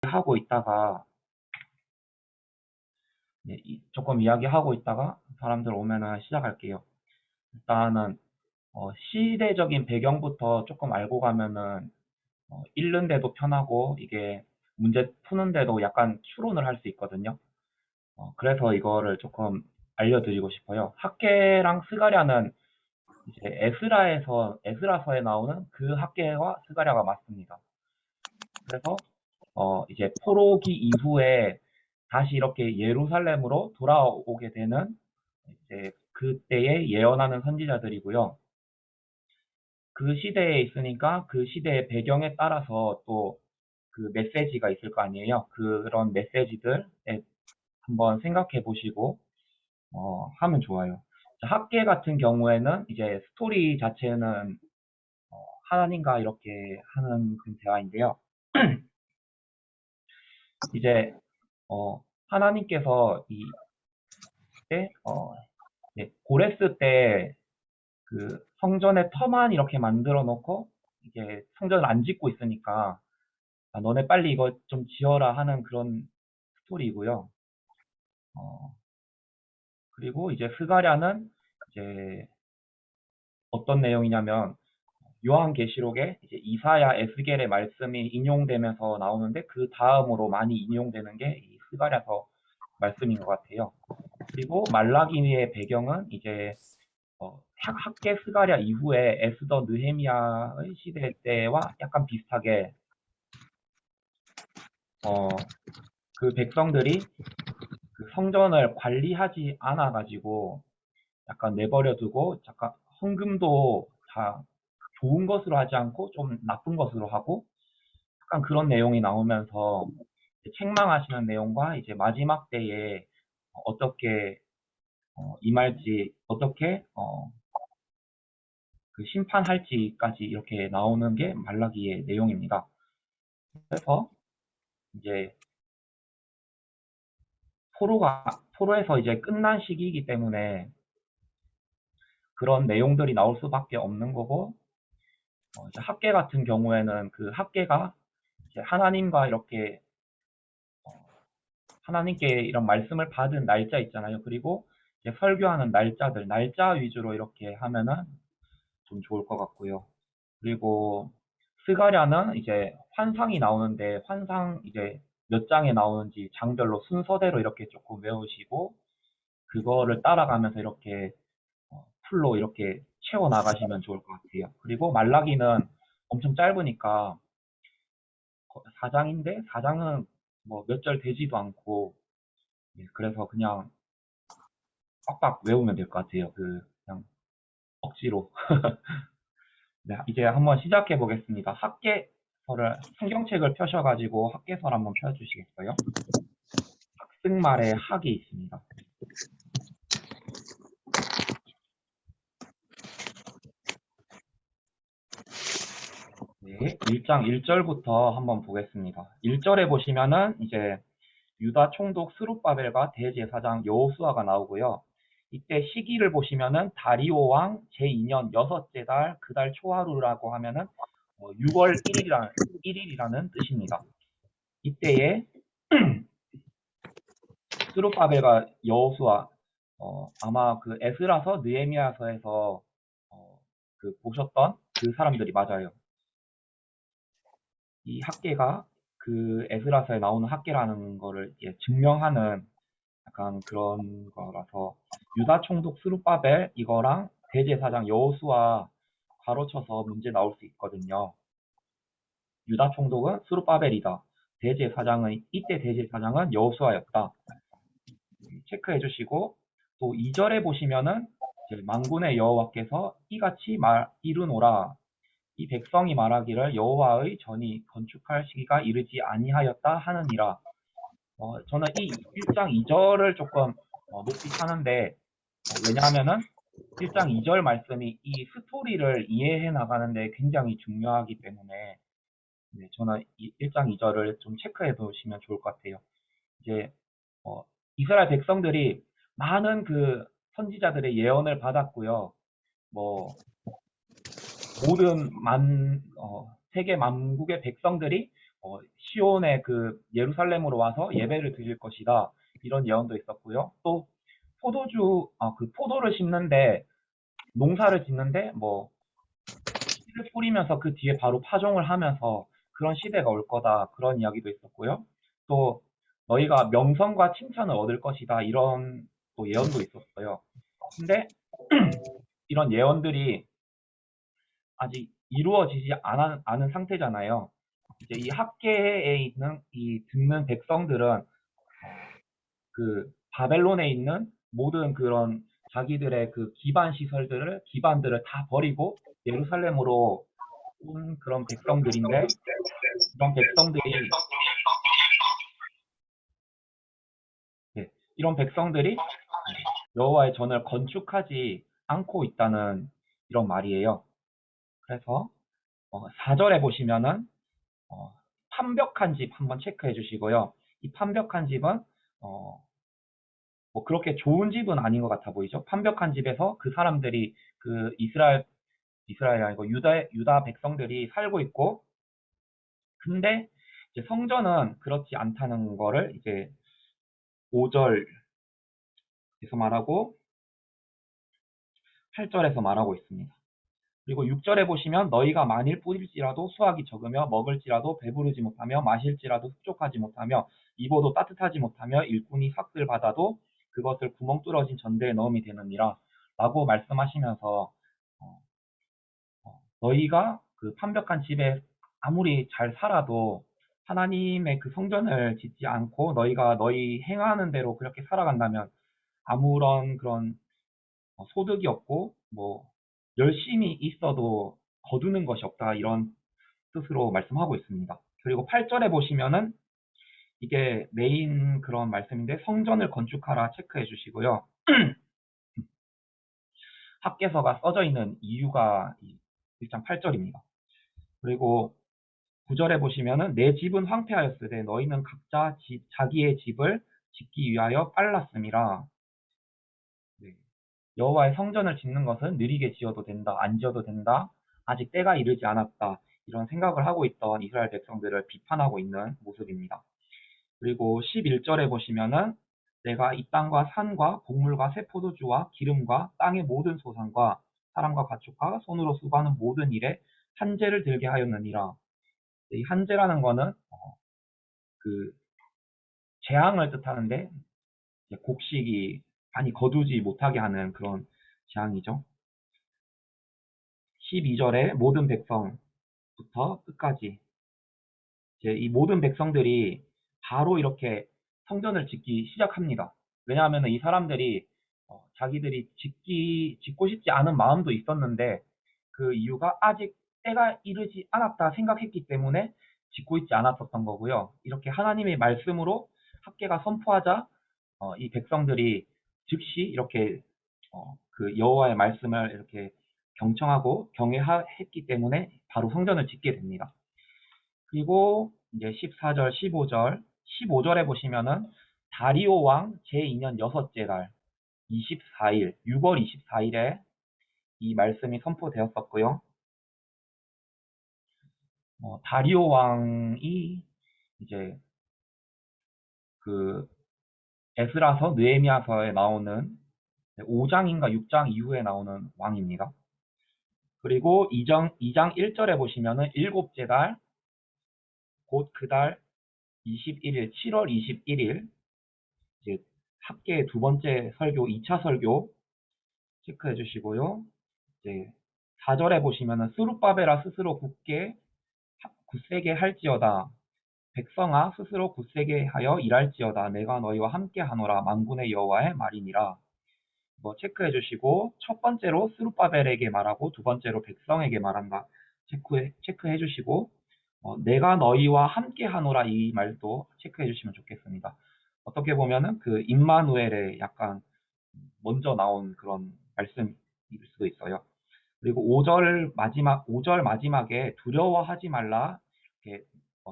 하고 있다가 조금 이야기하고 있다가 사람들 오면은 시작할게요. 일단은 시대적인 배경부터 조금 알고 가면은 읽는데도 편하고 이게 문제 푸는데도 약간 추론을 할 수 있거든요. 그래서 이거를 조금 알려드리고 싶어요. 학계랑 스가랴는 이제 에스라서에 나오는 그 학계와 스가랴가 맞습니다. 그래서 이제 포로기 이후에 다시 이렇게 예루살렘으로 돌아오게 되는 이제 그때에 예언하는 선지자들이고요. 그 시대에 있으니까 그 시대의 배경에 따라서 또 그 메시지가 있을 거 아니에요. 그런 메시지들 한번 생각해 보시고 하면 좋아요. 학계 같은 경우에는 이제 스토리 자체는 하나님과 이렇게 하는 그 대화인데요. 이제 하나님께서 때 고레스 때 그 성전에 터만 이렇게 만들어 놓고 이게 성전을 안 짓고 있으니까 너네 빨리 이거 좀 지어라 하는 그런 스토리이고요. 어, 그리고 이제 스가랴는 이제 어떤 내용이냐면 요한계시록에 이제 이사야, 에스겔의 말씀이 인용되면서 나오는데 그 다음으로 많이 인용되는 게 이 스가랴서 말씀인 것 같아요. 그리고 말라기의 배경은 이제 학계 스가랴 이후에 에스더 느헤미야의 시대 때와 약간 비슷하게 그 백성들이 그 성전을 관리하지 않아 가지고 약간 내버려 두고 약간 헌금도 다 좋은 것으로 하지 않고 좀 나쁜 것으로 하고 약간 그런 내용이 나오면서 책망하시는 내용과 이제 마지막 때에 어떻게 임할지 어떻게 그 심판할지까지 이렇게 나오는 게 말라기의 내용입니다. 그래서 이제 포로에서 이제 끝난 시기이기 때문에 그런 내용들이 나올 수밖에 없는 거고 이제 학계 같은 경우에는 그 학계가 이제 하나님과 이렇게 하나님께 이런 말씀을 받은 날짜 있잖아요. 그리고 이제 설교하는 날짜 위주로 이렇게 하면은 좀 좋을 것 같고요. 그리고 스가랴는 이제 환상이 나오는데 환상 이제 몇 장에 나오는지 장별로 순서대로 이렇게 조금 외우시고 그거를 따라가면서 이렇게 풀로 이렇게 채워 나가시면 좋을 것 같아요. 그리고 말라기는 엄청 짧으니까 4장인데 4장은 뭐 몇 절 되지도 않고 그래서 그냥 빡빡 외우면 될 것 같아요. 그냥 억지로. 네, 이제 한번 시작해 보겠습니다. 성경책을 펴셔가지고 학계서를 한번 펴주시겠어요? 학승말에 학이 있습니다. 네, 1장 1절부터 한번 보겠습니다. 1절에 보시면은 이제 유다 총독 스룹바벨과 대제사장 여호수아가 나오고요. 이때 시기를 보시면은 다리오 왕 제2년 여섯째 달 그 달 초하루라고 하면은 6월 1일이라는 뜻입니다. 이때에 스룹바벨과 여호수아 아마 그 에스라서 느헤미야서에서 그 보셨던 그 사람들이 맞아요. 이 학계가 그 에스라서에 나오는 학계라는 거를 증명하는 약간 그런 거라서 유다 총독 스룹바벨 이거랑 대제사장 여호수아 가로쳐서 문제 나올 수 있거든요. 유다 총독은 스룹바벨이다. 이때 대제사장은 여호수아였다. 체크해 주시고 또 2절에 보시면은 이제 만군의 여호와께서 이같이 이르노라 이 백성이 말하기를 여호와의 전이 건축할 시기가 이르지 아니하였다 하느니라. 저는 이 1장 2절을 조금 높이 사는데 왜냐하면은 1장 2절 말씀이 이 스토리를 이해해 나가는데 굉장히 중요하기 때문에 저는 1장 2절을 좀 체크해 두시면 좋을 것 같아요. 이제 이스라엘 백성들이 많은 그 선지자들의 예언을 받았고요. 뭐 모든 세계 만국의 백성들이 시온의 그 예루살렘으로 와서 예배를 드릴 것이다. 이런 예언도 있었고요. 또 그 포도를 심는데 농사를 짓는데 뭐 씨를 뿌리면서 그 뒤에 바로 파종을 하면서 그런 시대가 올 거다. 그런 이야기도 있었고요. 또 너희가 명성과 칭찬을 얻을 것이다. 이런 또 예언도 있었어요. 근데 이런 예언들이 아직 이루어지지 않은 상태잖아요. 이제 이 학계에 있는 이 듣는 백성들은 그 바벨론에 있는 모든 그런 자기들의 그 기반들을 다 버리고 예루살렘으로 온 그런 백성들인데 이런 백성들이 네, 이런 백성들이 여호와의 전을 건축하지 않고 있다는 이런 말이에요. 그래서 4절에 보시면은 판벽한 집 한번 체크해 주시고요. 이 판벽한 집은 어, 뭐 그렇게 좋은 집은 아닌 것 같아 보이죠. 판벽한 집에서 그 사람들이 그 이스라엘 아니고 유다 백성들이 살고 있고, 근데 이제 성전은 그렇지 않다는 거를 이제 5절에서 말하고 8절에서 말하고 있습니다. 그리고 6절에 보시면 너희가 만일 뿌릴지라도 수확이 적으며 먹을지라도 배부르지 못하며 마실지라도 흡족하지 못하며 입어도 따뜻하지 못하며 일꾼이 삭슬 받아도 그것을 구멍 뚫어진 전대에 넣음이 되느니라 라고 말씀하시면서 어, 너희가 그 판벽한 집에 아무리 잘 살아도 하나님의 그 성전을 짓지 않고 너희가 너희 행하는 대로 그렇게 살아간다면 아무런 그런 소득이 없고 뭐 열심히 있어도 거두는 것이 없다 이런 뜻으로 말씀하고 있습니다. 그리고 8절에 보시면은 이게 메인 그런 말씀인데 성전을 건축하라 체크해 주시고요. 학계서가 써져 있는 이유가 1장 8절입니다. 그리고 9절에 보시면은 내 집은 황폐하였으되 너희는 각자 자기의 집을 짓기 위하여 빨랐음이라. 네. 여호와의 성전을 짓는 것은 느리게 지어도 된다, 안 지어도 된다, 아직 때가 이르지 않았다. 이런 생각을 하고 있던 이스라엘 백성들을 비판하고 있는 모습입니다. 그리고 11절에 보시면은 내가 이 땅과 산과 곡물과 새 포도주와 기름과 땅의 모든 소산과 사람과 가축과 손으로 수고하는 모든 일에 한재를 들게 하였느니라. 이 한재라는 거는 그 재앙을 뜻하는데 곡식이 많이 거두지 못하게 하는 그런 재앙이죠. 12절에 모든 백성부터 끝까지 이제 이 모든 백성들이 바로 이렇게 성전을 짓기 시작합니다. 왜냐하면 이 사람들이 자기들이 짓고 싶지 않은 마음도 있었는데 그 이유가 아직 때가 이르지 않았다 생각했기 때문에 짓고 있지 않았었던 거고요. 이렇게 하나님의 말씀으로 학계가 선포하자 이 백성들이 즉시 이렇게 그 여호와의 말씀을 이렇게 경청하고 경외했기 때문에 바로 성전을 짓게 됩니다. 그리고 이제 14절, 15절, 15절에 보시면은 다리오 왕 제2년 여섯째 달 24일, 6월 24일에 이 말씀이 선포되었었고요. 다리오 왕이 이제 그 에스라서, 느헤미야서에 나오는 5장인가 6장 이후에 나오는 왕입니다. 그리고 2장 1절에 보시면은 일곱째 달, 곧 그 달 21일, 7월 21일, 이제 학계의 두 번째 설교, 2차 설교 체크해 주시고요. 이제 4절에 보시면은 스룹바벨아 스스로 굳세게 할지어다. 백성아 스스로 굳세게 하여 일할지어다. 내가 너희와 함께 하노라. 만군의 여호와의 말이니라. 이거 체크해 주시고 첫 번째로 스룹바벨에게 말하고 두 번째로 백성에게 말한다. 체크해 주시고 내가 너희와 함께 하노라 이 말도 체크해 주시면 좋겠습니다. 어떻게 보면은 그 임마누엘의 약간 먼저 나온 그런 말씀일 수도 있어요. 그리고 5절 마지막에 두려워하지 말라 이렇게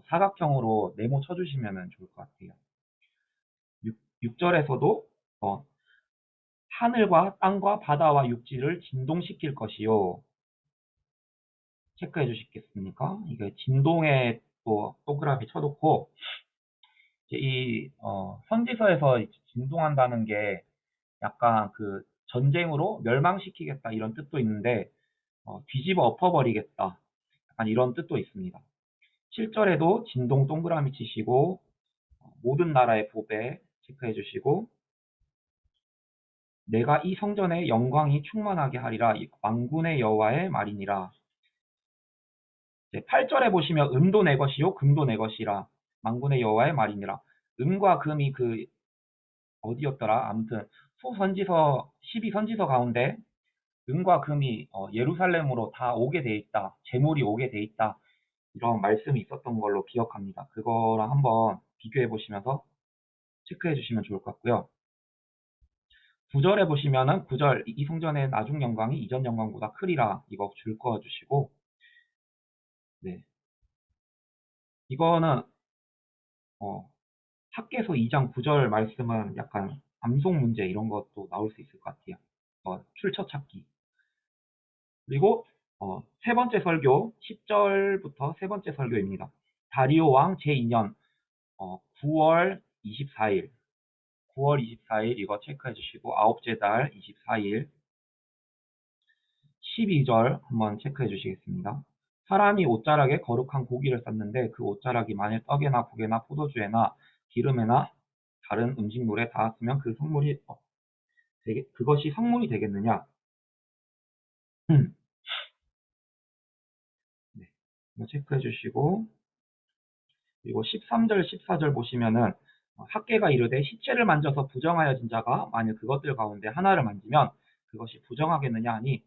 사각형으로 네모 쳐주시면 좋을 것 같아요. 6절에서도 하늘과 땅과 바다와 육지를 진동시킬 것이요. 체크해 주시겠습니까? 이게 진동의 또 동그라미 쳐놓고 이제 이 선지서에서 진동한다는 게 약간 그 전쟁으로 멸망시키겠다 이런 뜻도 있는데 뒤집어 엎어버리겠다 약간 이런 뜻도 있습니다. 7절에도 진동 동그라미 치시고 모든 나라의 보배 체크해 주시고 내가 이 성전의 영광이 충만하게 하리라 만군의 여호와의 말이니라. 8절에 보시면 은도 내 것이요 금도 내 것이라 만군의 여호와의 말이니라. 은과 금이 그 어디였더라? 아무튼 소선지서 12선지서 가운데 은과 금이 예루살렘으로 다 오게 돼 있다. 재물이 오게 돼 있다. 이런 말씀이 있었던 걸로 기억합니다. 그거랑 한번 비교해 보시면서 체크해 주시면 좋을 것 같고요. 9절에 보시면은 9절 이 성전의 나중 영광이 이전 영광보다 크리라 이거 줄 그어 주시고 네. 이거는 학개서 2장 9절 말씀은 약간 암송 문제 이런 것도 나올 수 있을 것 같아요. 출처 찾기. 그리고 세 번째 설교 10절부터 세 번째 설교입니다. 다리오 왕 제2년 9월 24일 9월 24일 이거 체크해 주시고 아홉째 달 24일 12절 한번 체크해 주시겠습니다. 사람이 옷자락에 거룩한 고기를 쌌는데 그 옷자락이 만일 떡에나 국에나 포도주에나 기름에나 다른 음식물에 닿았으면 그 성물이 그것이 성물이 되겠느냐? 네, 이거 체크해 주시고 그리고 13절, 14절 보시면은 학개가 이르되 시체를 만져서 부정하여진 자가 만일 그것들 가운데 하나를 만지면 그것이 부정하겠느냐 하니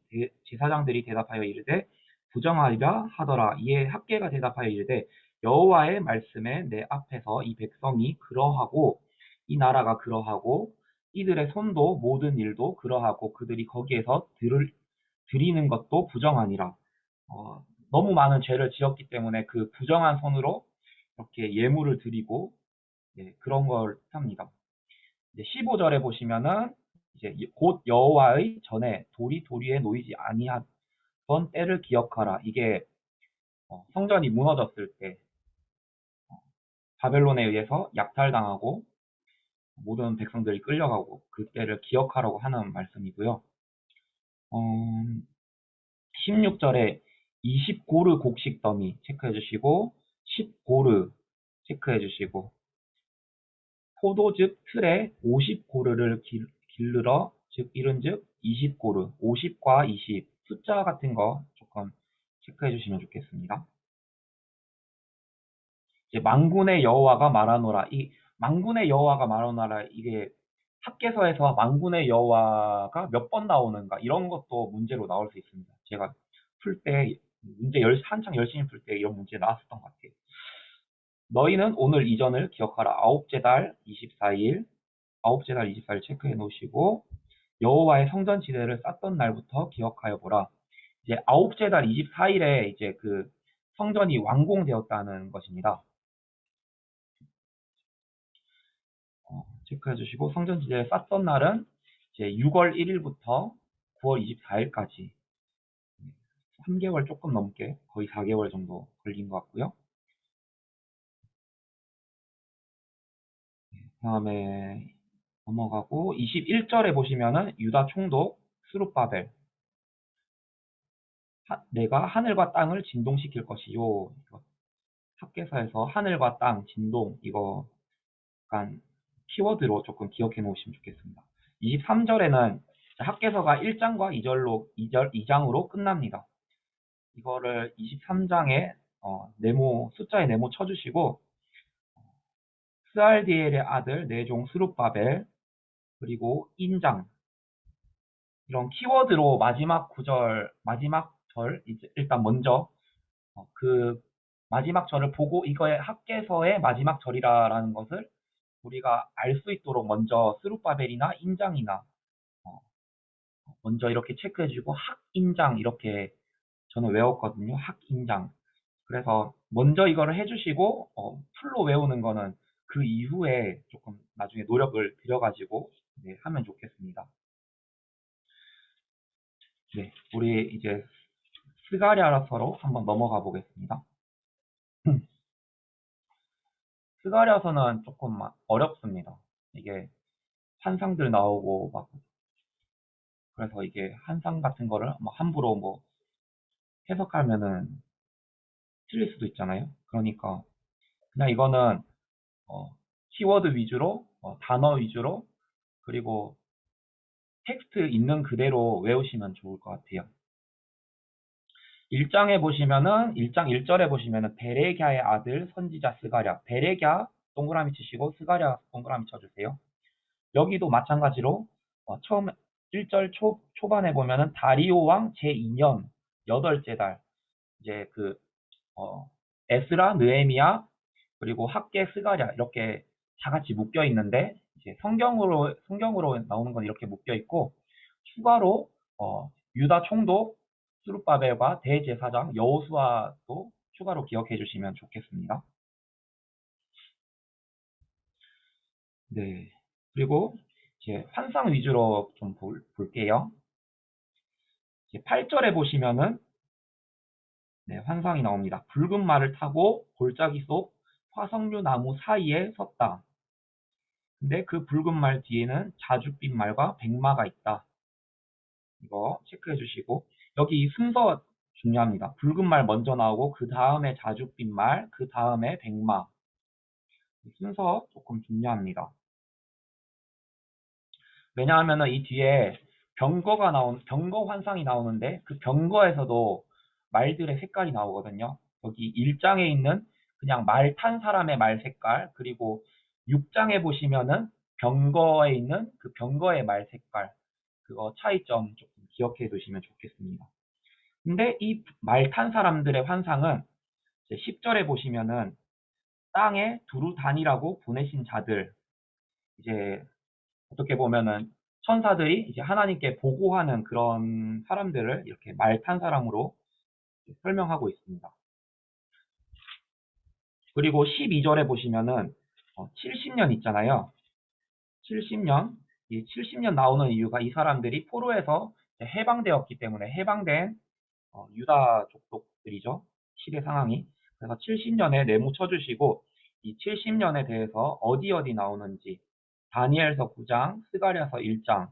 제사장들이 대답하여 이르되 부정하리라 하더라. 이에 학개가 대답하여 이르되 여호와의 말씀에 내 앞에서 이 백성이 그러하고 이 나라가 그러하고 이들의 손도 모든 일도 그러하고 그들이 거기에서 드리는 것도 부정하니라. 너무 많은 죄를 지었기 때문에 그 부정한 손으로 이렇게 예물을 드리고 그런 걸 뜻합니다. 15절에 보시면은 이제 곧 여호와의 전에 돌이 도리에 놓이지 아니하던 때를 기억하라. 이게 성전이 무너졌을 때 바벨론에 의해서 약탈당하고 모든 백성들이 끌려가고 그때를 기억하라고 하는 말씀이고요. 16절에 20고르 곡식 더미 체크해 주시고 10고르 체크해 주시고 포도즙 틀에 50고르를 기르러 즉 이른즉 20고르 50과 20 숫자 같은 거 조금 체크해 주시면 좋겠습니다. 이제 만군의 여호와가 말하노라 이 만군의 여호와가 말하노라 이게 학개서에서 만군의 여호와가 몇 번 나오는가 이런 것도 문제로 나올 수 있습니다. 제가 풀 때 문제 한창 열심히 풀 때 이런 문제 나왔었던 것 같아요. 너희는 오늘 이전을 기억하라. 아홉째 달 24일 체크해 놓으시고 여호와의 성전 지대를 쌓던 날부터 기억하여 보라. 이제 아홉째 달 24일에 이제 그 성전이 완공되었다는 것입니다. 체크해 주시고 성전 지대를 쌓던 날은 이제 6월 1일부터 9월 24일까지 3개월 조금 넘게 거의 4개월 정도 걸린 것 같고요. 다음에 넘어가고 21절에 보시면은 유다 총독 스룹바벨 내가 하늘과 땅을 진동시킬 것이요. 학계사에서 하늘과 땅 진동 이거 약간 키워드로 조금 기억해 놓으시면 좋겠습니다. 23절에는 학계서가 1장과 2장으로 끝납니다. 이거를 23장에 네모 숫자에 네모 쳐주시고 스알디엘의 아들 내종 스룹바벨 그리고 인장 이런 키워드로 마지막 구절 마지막 절 일단 먼저 그 마지막 절을 보고 이거의 학계서의 마지막 절이라는 것을 우리가 알 수 있도록 먼저 스룹바벨이나 인장이나 어, 먼저 이렇게 체크해주고 학인장 이렇게 저는 외웠거든요. 학인장. 그래서 먼저 이거를 해주시고 풀로 외우는 거는 그 이후에 조금 나중에 노력을 들여가지고 네, 하면 좋겠습니다. 네, 우리 이제 스가랴서로 한번 넘어가 보겠습니다. 스가랴서는 조금 어렵습니다. 이게 환상들 나오고 막 그래서 이게 환상 같은 거를 함부로 뭐 해석하면은 틀릴 수도 있잖아요. 그러니까 그냥 이거는 키워드 위주로 단어 위주로 그리고 텍스트 있는 그대로 외우시면 좋을 것 같아요. 1장에 보시면은 1장 1절에 보시면은 베레갸의 아들 선지자 스가랴 베레갸 동그라미 치시고 스가랴 동그라미 쳐주세요. 여기도 마찬가지로 처음 1절 초반에 보면은 다리오 왕 제2년 8째 달 이제 에스라, 느헤미야 그리고 학계, 스가랴 이렇게 다 같이 묶여 있는데 이제 성경으로 나오는 건 이렇게 묶여 있고 추가로 유다 총독 스룹바벨과 대제사장 여호수아도 추가로 기억해 주시면 좋겠습니다. 네. 그리고 이제 환상 위주로 좀 볼게요. 이제 8절에 보시면은 네, 환상이 나옵니다. 붉은 말을 타고 골짜기 속 화석류 나무 사이에 섰다. 근데 그 붉은 말 뒤에는 자줏빛 말과 백마가 있다. 이거 체크해 주시고 여기 순서 중요합니다. 붉은 말 먼저 나오고 그 다음에 자줏빛 말, 그 다음에 백마. 순서 조금 중요합니다. 왜냐하면 이 뒤에 병거 환상이 나오는데 그 병거에서도 말들의 색깔이 나오거든요. 여기 1장에 있는 그냥 말 탄 사람의 말 색깔, 그리고 6장에 보시면은 병거에 있는 그 병거의 말 색깔, 그거 차이점 조금 기억해 두시면 좋겠습니다. 근데 이 말 탄 사람들의 환상은 10절에 보시면은 땅에 두루다니라고 보내신 자들, 이제 어떻게 보면은 천사들이 이제 하나님께 보고하는 그런 사람들을 이렇게 말 탄 사람으로 설명하고 있습니다. 그리고 12절에 보시면은 70년 있잖아요. 70년, 이 70년 나오는 이유가 이 사람들이 포로에서 해방되었기 때문에 해방된 유다 족속들이죠. 시대 상황이. 그래서 70년에 네모 쳐주시고 이 70년에 대해서 어디 나오는지 다니엘서 9장, 스가랴서 1장,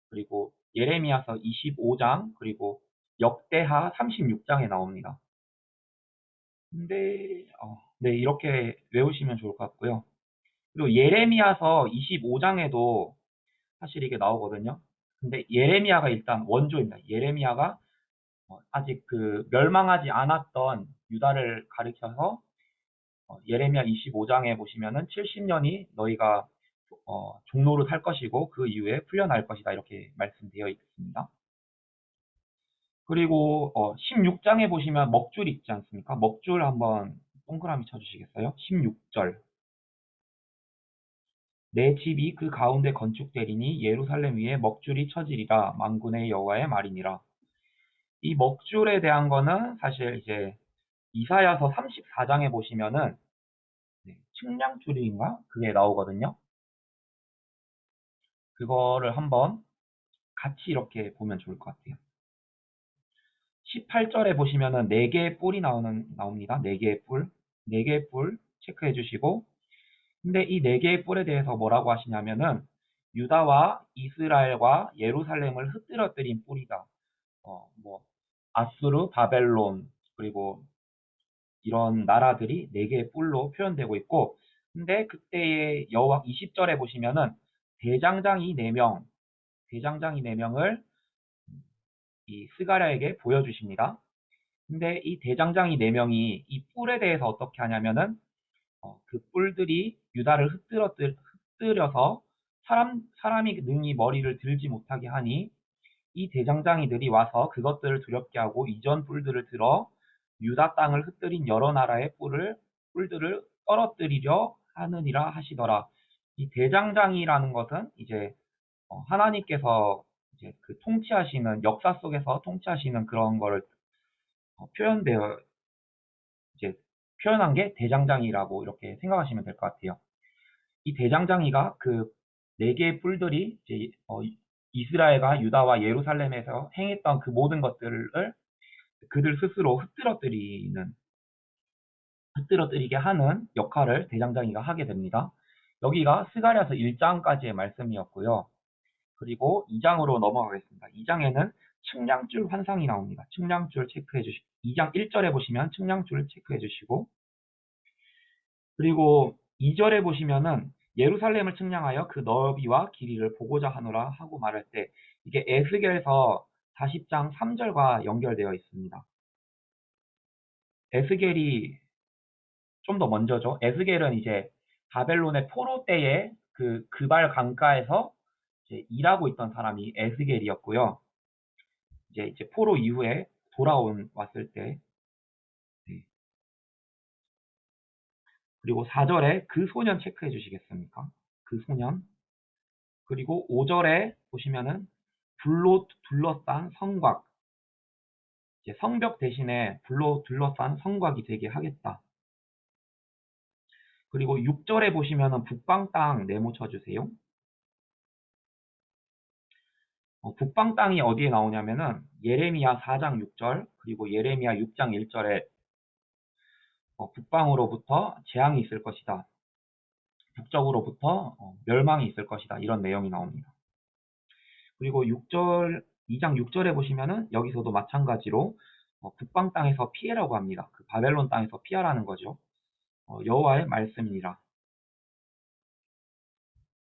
그리고 예레미야서 25장, 그리고 역대하 36장에 나옵니다. 근데 네, 이렇게 외우시면 좋을 것 같고요. 그리고 예레미야서 25장에도 사실 이게 나오거든요. 근데 예레미야가 일단 원조입니다. 예레미야가 아직 멸망하지 않았던 유다를 가리켜서 예레미야 25장에 보시면은 70년이 너희가 종로를 탈 것이고 그 이후에 풀려날 것이다 이렇게 말씀되어 있습니다. 그리고 16장에 보시면 먹줄 있지 않습니까? 먹줄 한번 동그라미 쳐주시겠어요? 16절. 내 집이 그 가운데 건축되리니 예루살렘 위에 먹줄이 쳐지리라 만군의 여호와의 말이니라. 이 먹줄에 대한 거는 사실 이제 이사야서 34장에 보시면은 측량줄인가? 그게 나오거든요. 그거를 한번 같이 이렇게 보면 좋을 것 같아요. 18절에 보시면은 4개의 뿔이 나옵니다. 4개의 뿔. 4개의 뿔 체크해 주시고 근데 이 4개의 뿔에 대해서 뭐라고 하시냐면은 유다와 이스라엘과 예루살렘을 흩뜨러뜨린 뿔이다. 뭐 아수르, 바벨론 그리고 이런 나라들이 4개의 뿔로 표현되고 있고 근데 그때의 여호와 20절에 보시면은 대장장이 4명, 대장장이 4명을 이 스가랴에게 보여주십니다. 근데 이 대장장이 4명이 이 뿔에 대해서 어떻게 하냐면은 그 뿔들이 유다를 흩뜨려서 사람이 능히 머리를 들지 못하게 하니 이 대장장이들이 와서 그것들을 두렵게 하고 이전 뿔들을 들어 유다 땅을 흩뜨린 여러 나라의 뿔들을 떨어뜨리려 하느니라 하시더라. 이 대장장이라는 것은 이제 하나님께서 이제 그 통치하시는 역사 속에서 통치하시는 그런 거를 표현되어 이제 표현한 게 대장장이라고 이렇게 생각하시면 될 것 같아요. 이 대장장이가 그 네 개의 뿔들이 이제 이스라엘과 유다와 예루살렘에서 행했던 그 모든 것들을 그들 스스로 흩뜨러뜨리는 흩뜨러뜨리게 하는 역할을 대장장이가 하게 됩니다. 여기가 스가랴서 1장까지의 말씀이었고요. 그리고 2장으로 넘어가겠습니다. 2장에는 측량줄 환상이 나옵니다. 측량줄 체크해 주시고 2장 1절에 보시면 측량줄 체크해 주시고 그리고 2절에 보시면은 예루살렘을 측량하여 그 너비와 길이를 보고자 하노라 하고 말할 때 이게 에스겔서 40장 3절과 연결되어 있습니다. 에스겔이 좀 더 먼저죠. 에스겔은 이제 바벨론의 포로 때에 그 그발 강가에서 이제 일하고 있던 사람이 에스겔이었고요. 이제 포로 이후에 왔을 때 네. 그리고 4절에 그 소년 체크해 주시겠습니까? 그 소년. 그리고 5절에 보시면은 불로 둘러싼 성곽. 이제 성벽 대신에 불로 둘러싼 성곽이 되게 하겠다. 그리고 6절에 보시면은 북방 땅 네모 쳐주세요. 북방 땅이 어디에 나오냐면은 예레미야 4장 6절 그리고 예레미야 6장 1절에 북방으로부터 재앙이 있을 것이다. 북쪽으로부터 멸망이 있을 것이다. 이런 내용이 나옵니다. 그리고 2장 6절에 보시면은 여기서도 마찬가지로 북방 땅에서 피해라고 합니다. 그 바벨론 땅에서 피하라는 거죠. 여호와의 말씀이니라.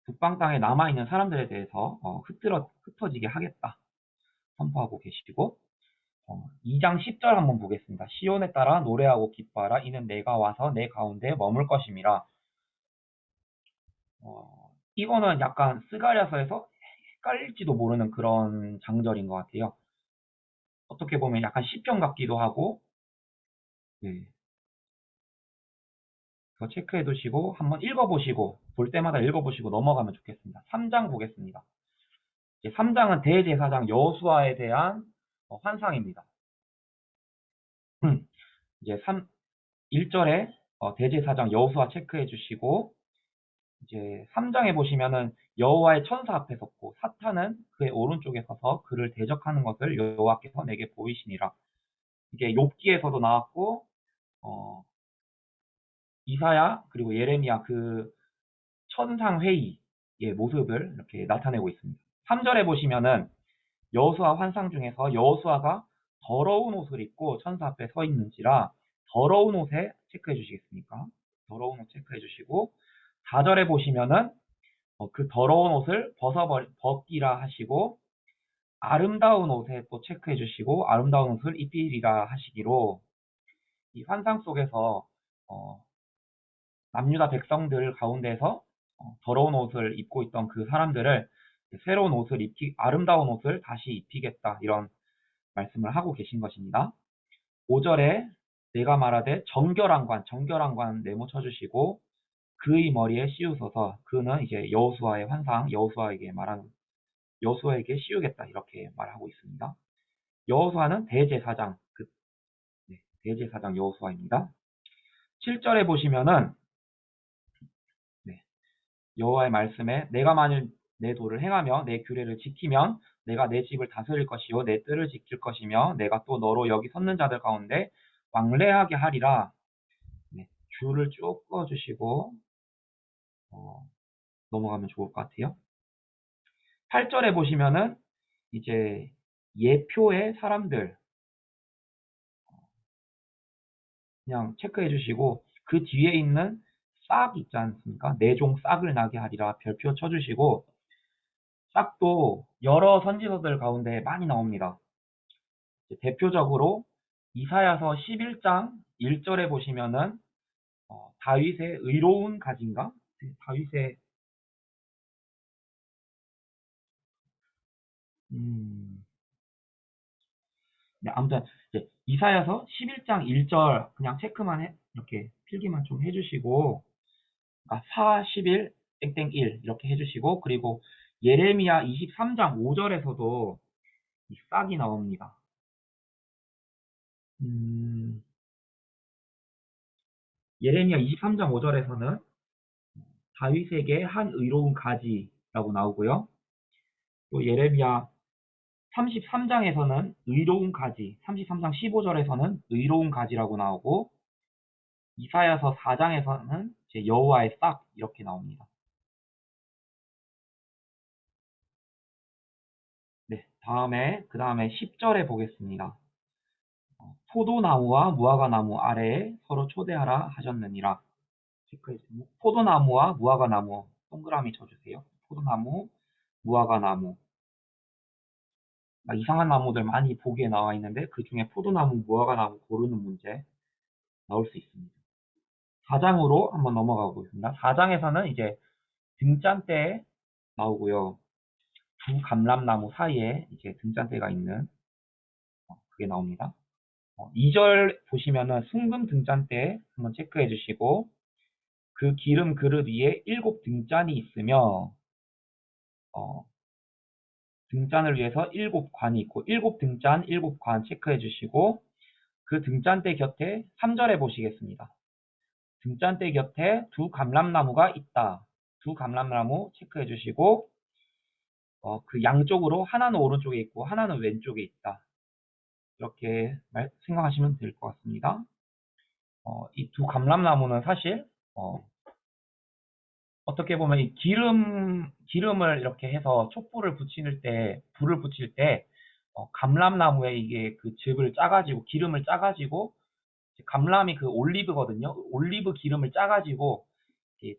북방 땅에 남아있는 사람들에 대해서 흩어지게 하겠다. 선포하고 계시고 2장 10절 한번 보겠습니다. 시온에 따라 노래하고 기뻐하라. 이는 내가 와서 내 가운데 머물 것임이라. 이거는 약간 스가랴서에서 헷갈릴지도 모르는 그런 장절인 것 같아요. 어떻게 보면 약간 시편 같기도 하고 네. 그거 체크해 두시고 한번 읽어보시고 볼 때마다 읽어보시고 넘어가면 좋겠습니다. 3장 보겠습니다. 3장은 대제사장 여호수아에 대한 환상입니다. 이제 1절에 대제사장 여호수아 체크해 주시고 이제 3장에 보시면은 여호와의 천사 앞에 섰고 사탄은 그의 오른쪽에 서서 그를 대적하는 것을 여호와께서 내게 보이시니라. 이게 욥기에서도 나왔고 이사야 그리고 예레미야 그 천상 회의의 모습을 이렇게 나타내고 있습니다. 3절에 보시면은 여호수아 환상 중에서 여호수아가 더러운 옷을 입고 천사 앞에 서 있는지라 더러운 옷에 체크해 주시겠습니까? 더러운 옷 체크해 주시고 4절에 보시면은 그 더러운 옷을 벗기라 하시고 아름다운 옷에 또 체크해 주시고 아름다운 옷을 입히리라 하시기로 이 환상 속에서 남유다 백성들 가운데서 더러운 옷을 입고 있던 그 사람들을 새로운 옷을 아름다운 옷을 다시 입히겠다 이런 말씀을 하고 계신 것입니다. 5절에 내가 말하되 정결한 관 네모 쳐주시고 그의 머리에 씌우소서. 그는 이제 여호수아의 환상 여호수아에게 씌우겠다 이렇게 말하고 있습니다. 여호수아는 대제사장 대제사장 여호수아입니다. 7절에 보시면은 여호와의 말씀에 내가 만일 내 도를 행하며 내 규례를 지키면 내가 내 집을 다스릴 것이요 내 뜰을 지킬 것이며 내가 또 너로 여기 섰는 자들 가운데 왕래하게 하리라. 줄을 쭉 그어주시고 넘어가면 좋을 것 같아요. 8절에 보시면은 이제 예표의 사람들 그냥 체크해 주시고 그 뒤에 있는 싹 있지 않습니까? 내 종 싹을 나게 하리라 별표 쳐주시고 싹도 여러 선지서들 가운데 많이 나옵니다. 대표적으로 이사야서 11장 1절에 보시면은 다윗의 의로운 가진가? 다윗의 네, 아무튼 이제 이사야서 11장 1절 그냥 이렇게 필기만 좀 해주시고 4, 11, 땡땡 1 이렇게 해주시고 그리고 예레미야 23장 5절에서도 이 싹이 나옵니다. 예레미야 23장 5절에서는 다윗에게 한 의로운 가지라고 나오고요. 또 예레미야 33장에서는 의로운 가지, 33장 15절에서는 의로운 가지라고 나오고 이사야서 4장에서는 이제 여호와의 싹 이렇게 나옵니다. 네, 그 다음에 10절에 보겠습니다. 포도나무와 무화과나무 아래에 서로 초대하라 하셨느니라. 포도나무와 무화과나무 동그라미 쳐주세요. 포도나무, 무화과나무. 이상한 나무들 많이 보기에 나와 있는데 그 중에 포도나무, 무화과나무 고르는 문제 나올 수 있습니다. 4장으로 한번 넘어가 보겠습니다. 4장에서는 이제 등잔대 나오고요. 두 감람나무 사이에 이제 등잔대가 있는 그게 나옵니다. 2절 보시면은 순금 등잔대 한번 체크해 주시고 그 기름 그릇 위에 7등잔이 있으며 등잔을 위해서 7관이 있고 7등잔, 7관 체크해 주시고 그 등잔대 곁에 3절에 보시겠습니다. 등잔대 곁에 두 감람나무가 있다. 두 감람나무 체크해 주시고 그 양쪽으로 하나는 오른쪽에 있고 하나는 왼쪽에 있다. 이렇게 생각하시면 될 것 같습니다. 이 두 감람나무는 사실 어떻게 보면 이 기름을 이렇게 해서 촛불을 붙일 때, 불을 붙일 때 감람나무에 이게 그 즙을 짜가지고 기름을 짜가지고 감람이 그 올리브거든요. 올리브 기름을 짜가지고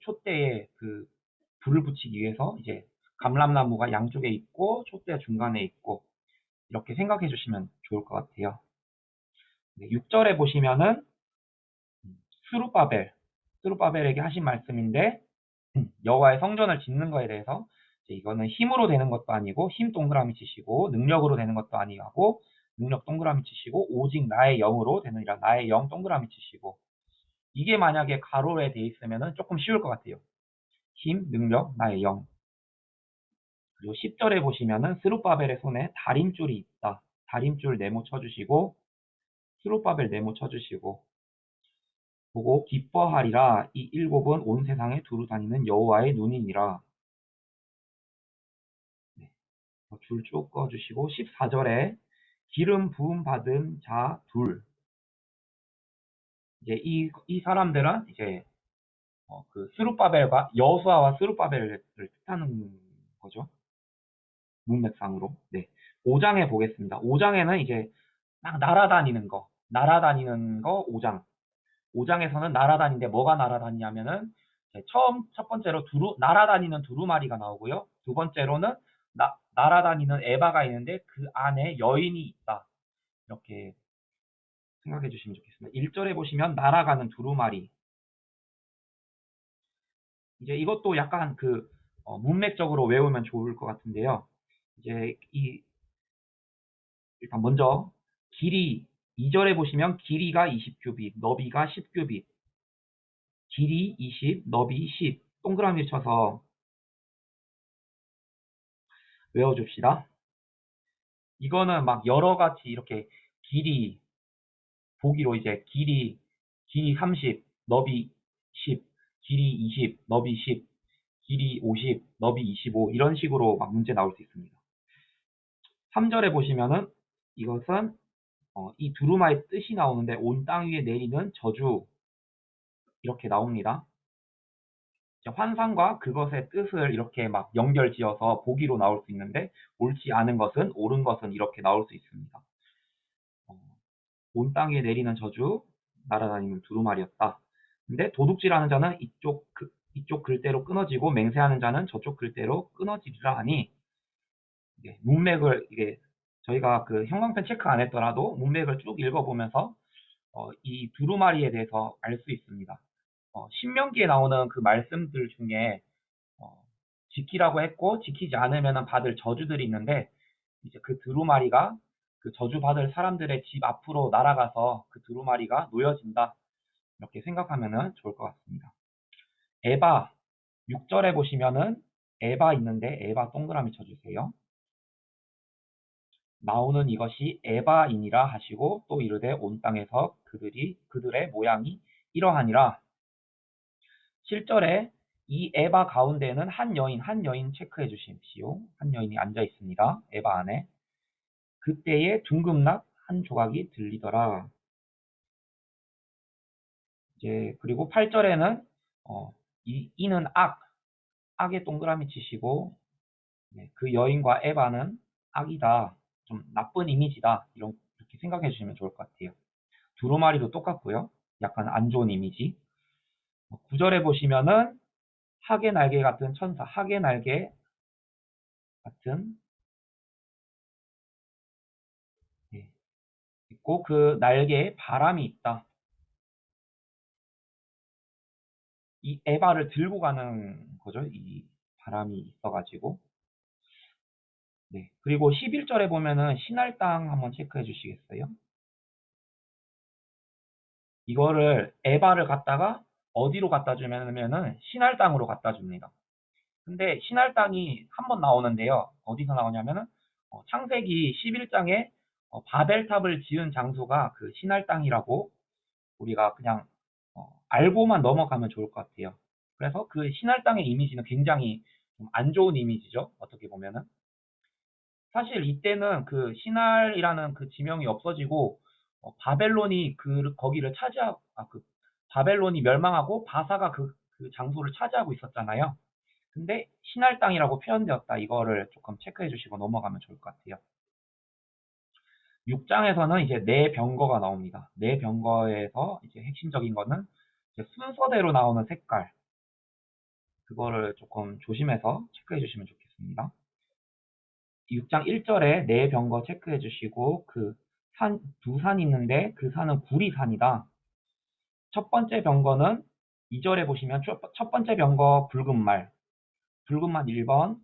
촛대에 그 불을 붙이기 위해서 이제 감람나무가 양쪽에 있고 촛대 중간에 있고 이렇게 생각해 주시면 좋을 것 같아요. 6절에 보시면은 스룹바벨에게 하신 말씀인데 여호와의 성전을 짓는 거에 대해서 이거는 힘으로 되는 것도 아니고 힘 동그라미 치시고 능력으로 되는 것도 아니고 능력 동그라미 치시고 오직 나의 영으로 되느니라 나의 영 동그라미 치시고 이게 만약에 가로에 돼 있으면은 조금 쉬울 것 같아요. 힘, 능력, 나의 영. 그리고 10절에 보시면은 스룹바벨의 손에 다림줄이 있다. 다림줄 네모 쳐주시고 스룹바벨 네모 쳐주시고 보고 기뻐하리라 이 일곱은 온 세상에 두루 다니는 여호와의 눈이니라. 네. 줄 쭉 꺼주시고 14절에 기름 부음 받은 자 둘. 이제 이 사람들은 이제 그 스룹바벨과 여호수아와 스룹바벨을 뜻하는 거죠. 문맥상으로. 네. 5장에 보겠습니다. 5장에는 이제 막 날아다니는 거 5장. 5장에서는 날아다니는데 뭐가 날아다니냐면은 첫 번째로 날아다니는 두루마리가 나오고요. 두 번째로는 날아다니는 에바가 있는데 그 안에 여인이 있다. 이렇게 생각해 주시면 좋겠습니다. 1절에 보시면 날아가는 두루마리. 이제 이것도 약간 그 문맥적으로 외우면 좋을 것 같은데요. 이제 일단 먼저 길이 2절에 보시면 길이가 20규빗, 너비가 10규빗, 길이 20, 너비 10 동그라미 쳐서 외워줍시다. 이거는 막 여러 가지 이렇게 길이 보기로 이제 길이 30, 너비 10, 길이 20, 너비 10, 길이 50, 너비 25 이런 식으로 막 문제 나올 수 있습니다. 3절에 보시면은 이것은 이 두루마의 뜻이 나오는데 온 땅 위에 내리는 저주 이렇게 나옵니다. 환상과 그것의 뜻을 이렇게 막 연결지어서 보기로 나올 수 있는데 옳지 않은 것은 옳은 것은 이렇게 나올 수 있습니다. 온 땅에 내리는 저주 날아다니는 두루마리였다. 근데 도둑질하는 자는 이쪽 글대로 끊어지고 맹세하는 자는 저쪽 글대로 끊어지리라 하니 문맥을 이게 저희가 그 형광펜 체크 안 했더라도 문맥을 쭉 읽어보면서 이 두루마리에 대해서 알 수 있습니다. 신명기에 나오는 그 말씀들 중에 지키라고 했고 지키지 않으면 받을 저주들이 있는데 이제 그 두루마리가 그 저주받을 사람들의 집 앞으로 날아가서 그 두루마리가 놓여진다. 이렇게 생각하면 좋을 것 같습니다. 에바 6절에 보시면은 에바 있는데 에바 동그라미 쳐주세요. 나오는 이것이 에바이니라 하시고 또 이르되 온 땅에서 그들의 모양이 이러하니라. 7절에 이 에바 가운데에는 한 여인 체크해 주십시오. 한 여인이 앉아 있습니다. 에바 안에. 그때에 둥금낙 한 조각이 들리더라. 이제 그리고 8절에는 이는 악에 동그라미 치시고 네, 그 여인과 에바는 악이다. 좀 나쁜 이미지다. 이렇게 생각해 주시면 좋을 것 같아요. 두루마리도 똑같고요. 약간 안 좋은 이미지. 9절에 보시면은 학의 날개 같은 천사, 학의 날개 같은 네, 있고 그 날개에 바람이 있다. 이 에바를 들고 가는 거죠. 이 바람이 있어가지고. 네. 그리고 11절에 보면은 신할 땅 한번 체크해 주시겠어요? 이거를 에바를 갖다가 어디로 갖다 주면은 신할 땅으로 갖다 줍니다. 근데 신할 땅이 한 번 나오는데요. 어디서 나오냐면은 창세기 11장에 바벨탑을 지은 장소가 그 신할 땅이라고 우리가 그냥 알고만 넘어가면 좋을 것 같아요. 그래서 그 신할 땅의 이미지는 굉장히 좀 안 좋은 이미지죠. 어떻게 보면은. 사실 이때는 그 신할이라는 그 지명이 없어지고 바벨론이 거기를 그 바벨론이 멸망하고 바사가 그 장소를 차지하고 있었잖아요. 근데 신할 땅이라고 표현되었다. 이거를 조금 체크해 주시고 넘어가면 좋을 것 같아요. 6장에서는 이제 네 병거가 나옵니다. 네 병거에서 이제 핵심적인 거는 이제 순서대로 나오는 색깔. 그거를 조금 조심해서 체크해 주시면 좋겠습니다. 6장 1절에 네 병거 체크해 주시고 두 산이 있는데 그 산은 구리산이다. 첫 번째 병거는 2절에 보시면 첫 번째 병거 붉은 말 1번,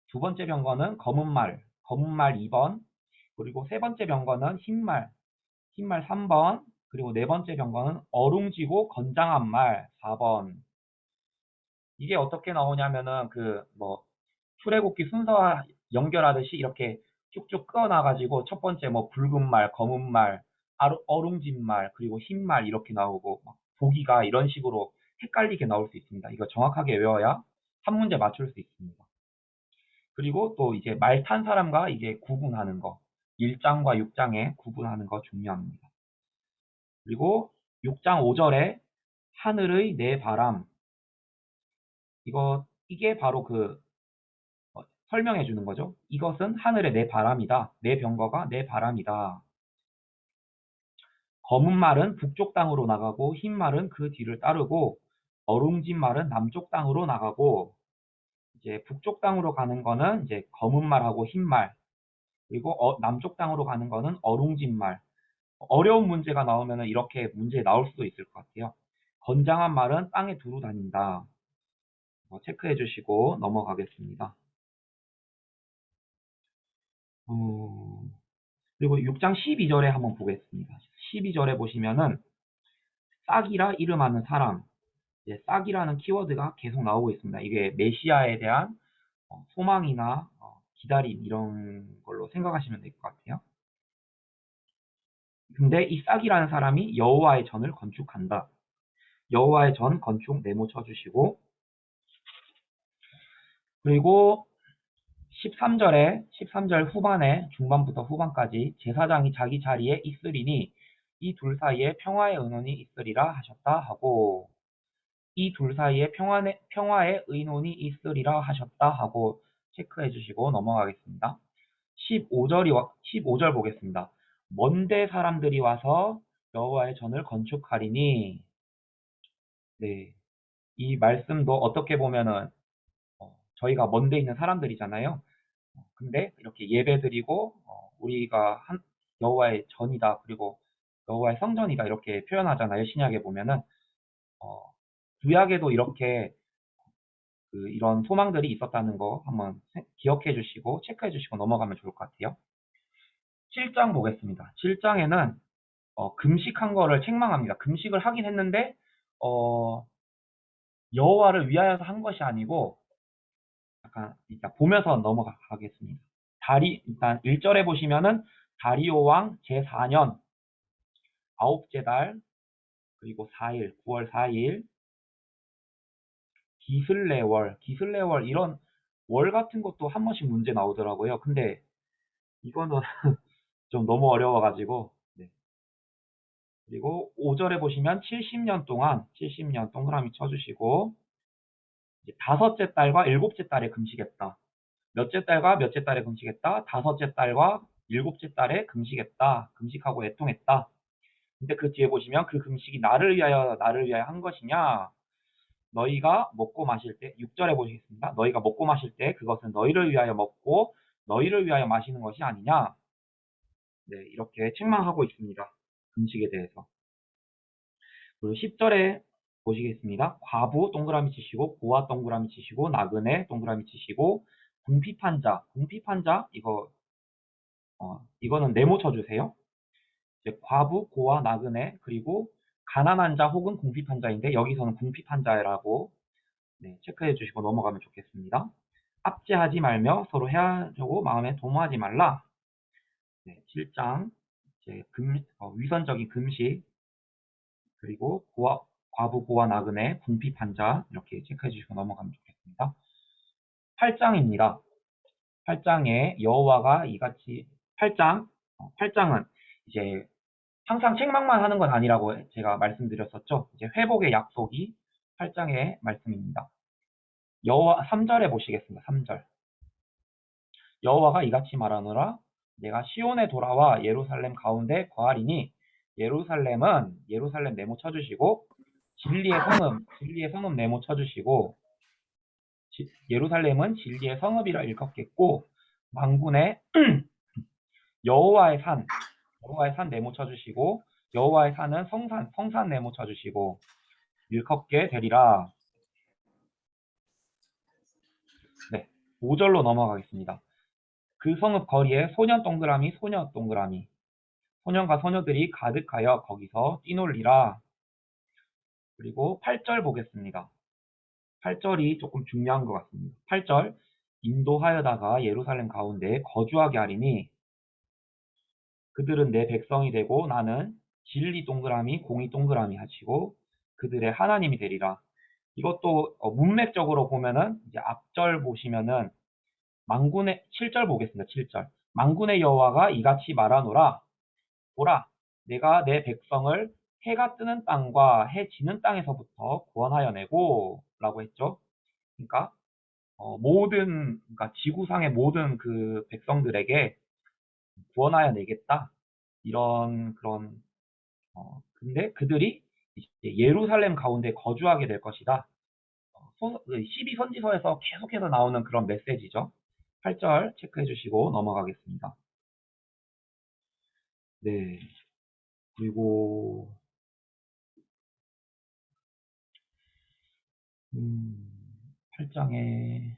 두 번째 병거는 검은 말 2번, 그리고 세 번째 병거는 흰 말 3번, 그리고 네 번째 병거는 어룽지고 건장한 말 4번. 이게 어떻게 나오냐면은 출애굽기 순서와 연결하듯이 이렇게 쭉쭉 끊어놔가지고 첫 번째 뭐 붉은 말, 검은 말, 어룽진 말, 그리고 흰 말 이렇게 나오고 막 보기가 이런 식으로 헷갈리게 나올 수 있습니다. 이거 정확하게 외워야 한 문제 맞출 수 있습니다. 그리고 또 이제 말 탄 사람과 이제 구분하는 거, 1장과 6장에 구분하는 거 중요합니다. 그리고 6장 5절에 하늘의 내 바람, 이게 바로 설명해 주는 거죠. 이것은 하늘의 내 바람이다. 내 병거가 내 바람이다. 검은 말은 북쪽 땅으로 나가고 흰 말은 그 뒤를 따르고 어룽진 말은 남쪽 땅으로 나가고 이제 북쪽 땅으로 가는 거는 이제 검은 말하고 흰 말, 그리고 남쪽 땅으로 가는 거는 어룽진 말. 어려운 문제가 나오면 이렇게 문제 나올 수도 있을 것 같아요. 건장한 말은 땅에 두루 다닌다. 체크해 주시고 넘어가겠습니다. 그리고 6장 12절에 한번 보겠습니다. 12절에 보시면은 싹이라 이름하는 사람, 싹이라는 키워드가 계속 나오고 있습니다. 이게 메시아에 대한 소망이나 기다림 이런 걸로 생각하시면 될 것 같아요. 근데 이 싹이라는 사람이 여호와의 전을 건축한다. 여호와의 전 건축 네모 쳐주시고 그리고 13절 후반에 중반부터 후반까지 제사장이 자기 자리에 있으리니 이 둘 사이에 평화의 의논이 있으리라 하셨다 하고 이 둘 사이에 평화의 의논이 있으리라 하셨다 하고 체크해 주시고 넘어가겠습니다. 15절 보겠습니다. 먼데 사람들이 와서 여호와의 전을 건축하리니 네, 이 말씀도 어떻게 보면은 저희가 먼데 있는 사람들이잖아요. 근데 이렇게 예배드리고 우리가 여호와의 전이다 그리고 여호와의 성전이다 이렇게 표현하잖아요. 신약에 보면은 어, 구약에도 이렇게 이런 소망들이 있었다는 거 한번 기억해 주시고 체크해 주시고 넘어가면 좋을 것 같아요. 7장 보겠습니다. 7장에는 금식한 거를 책망합니다. 금식을 하긴 했는데 여호와를 위하여서 한 것이 아니고 약간 일단 보면서 넘어가겠습니다. 일단 1절에 보시면은 다리오 왕 제4년 아홉째 달 그리고 4일 9월 4일 기슬레월 이런 월 같은 것도 한 번씩 문제 나오더라고요. 근데 이거는 좀 너무 어려워가지고 네. 그리고 5절에 보시면 70년 동안 70년 동그라미 쳐주시고 이제 다섯째 달과 일곱째 달에 금식했다. 몇째 달과 몇째 달에 금식했다. 다섯째 달과 일곱째 달에 금식했다. 금식하고 애통했다. 근데 그 뒤에 보시면 그 금식이 나를 위하여 한 것이냐? 너희가 먹고 마실 때, 6절에 보시겠습니다. 너희가 먹고 마실 때 그것은 너희를 위하여 먹고 너희를 위하여 마시는 것이 아니냐? 네, 이렇게 책망하고 있습니다. 금식에 대해서. 그리고 10절에 보시겠습니다. 과부 동그라미 치시고 고아 동그라미 치시고 나그네 동그라미 치시고 궁핍한 자 이거는 네모 쳐주세요. 이제 과부 고아 나그네 그리고 가난한 자 혹은 궁핍한 자인데 여기서는 궁핍한 자라고 네, 체크해 주시고 넘어가면 좋겠습니다. 압제하지 말며 서로 해하려고 마음에 도모하지 말라. 네, 7장 이제 위선적인 금식 그리고 과부 고아 나그네 궁핍한 자 이렇게 체크해 주시고 넘어가면 좋겠습니다. 8장입니다. 8장에 여호와가 이같이 8장은 이제 항상 책망만 하는 건 아니라고 제가 말씀드렸었죠. 이제 회복의 약속이 8장의 말씀입니다. 여호와 3절에 보시겠습니다. 3절. 여호와가 이같이 말하노라 내가 시온에 돌아와 예루살렘 가운데 거하리니 예루살렘 네모 쳐주시고 진리의 성읍 네모 쳐주시고 예루살렘은 진리의 성읍이라 일컫겠고 만군의 여호와의 산 네모 쳐주시고 여호와의 산은 성산 네모 쳐주시고 일컫게 되리라. 네, 5절로 넘어가겠습니다. 그 성읍 거리에 소년 동그라미 소녀 동그라미 소년과 소녀들이 가득하여 거기서 뛰놀리라. 그리고 8절 보겠습니다. 8절이 조금 중요한 것 같습니다. 8절 인도하여다가 예루살렘 가운데 거주하게 하리니 그들은 내 백성이 되고 나는 진리 동그라미 공의 동그라미 하시고 그들의 하나님이 되리라. 이것도 문맥적으로 보면은 이제 앞절 보시면은 만군의 7절 보겠습니다. 7절 만군의 여호와가 이같이 말하노라 보라 내가 내 백성을 해가 뜨는 땅과 해 지는 땅에서부터 구원하여 내고 라고 했죠. 그러니까 그러니까 지구상의 모든 그 백성들에게 구원하여 내겠다. 이런 그런 근데 그들이 이제 예루살렘 가운데 거주하게 될 것이다. 12선지서에서 계속해서 나오는 그런 메시지죠. 8절 체크해 주시고 넘어가겠습니다. 네. 그리고 8장에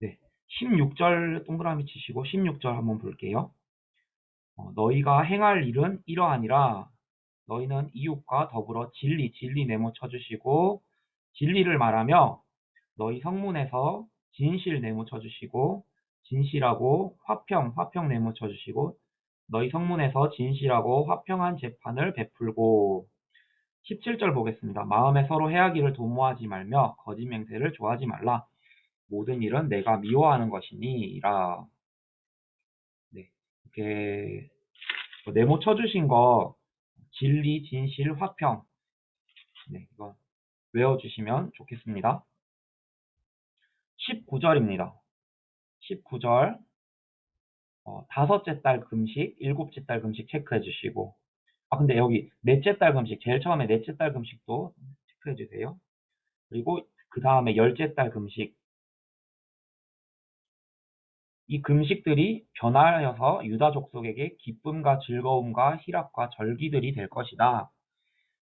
네. 16절 동그라미 치시고 16절 한번 볼게요. 너희가 행할 일은 이러하니라. 너희는 이웃과 더불어 진리 네모 쳐주시고 진리를 말하며 너희 성문에서 진실 네모 쳐주시고 진실하고 화평 네모 쳐주시고 너희 성문에서 진실하고 화평한 재판을 베풀고 17절 보겠습니다. 마음에 서로 해하기를 도모하지 말며 거짓 맹세를 좋아하지 말라. 모든 일은 내가 미워하는 것이니라. 네, 이렇게 네모 쳐주신 거 진리, 진실, 화평 네, 이거 외워주시면 좋겠습니다. 19절입니다. 19절 다섯째 달 금식, 일곱째 달 금식 체크해 주시고 근데 여기 넷째 달 금식, 제일 처음에 넷째 달 금식도 체크해 주세요. 그리고 그 다음에 열째 달 금식 이 금식들이 변하여서 유다 족속에게 기쁨과 즐거움과 희락과 절기들이 될 것이다.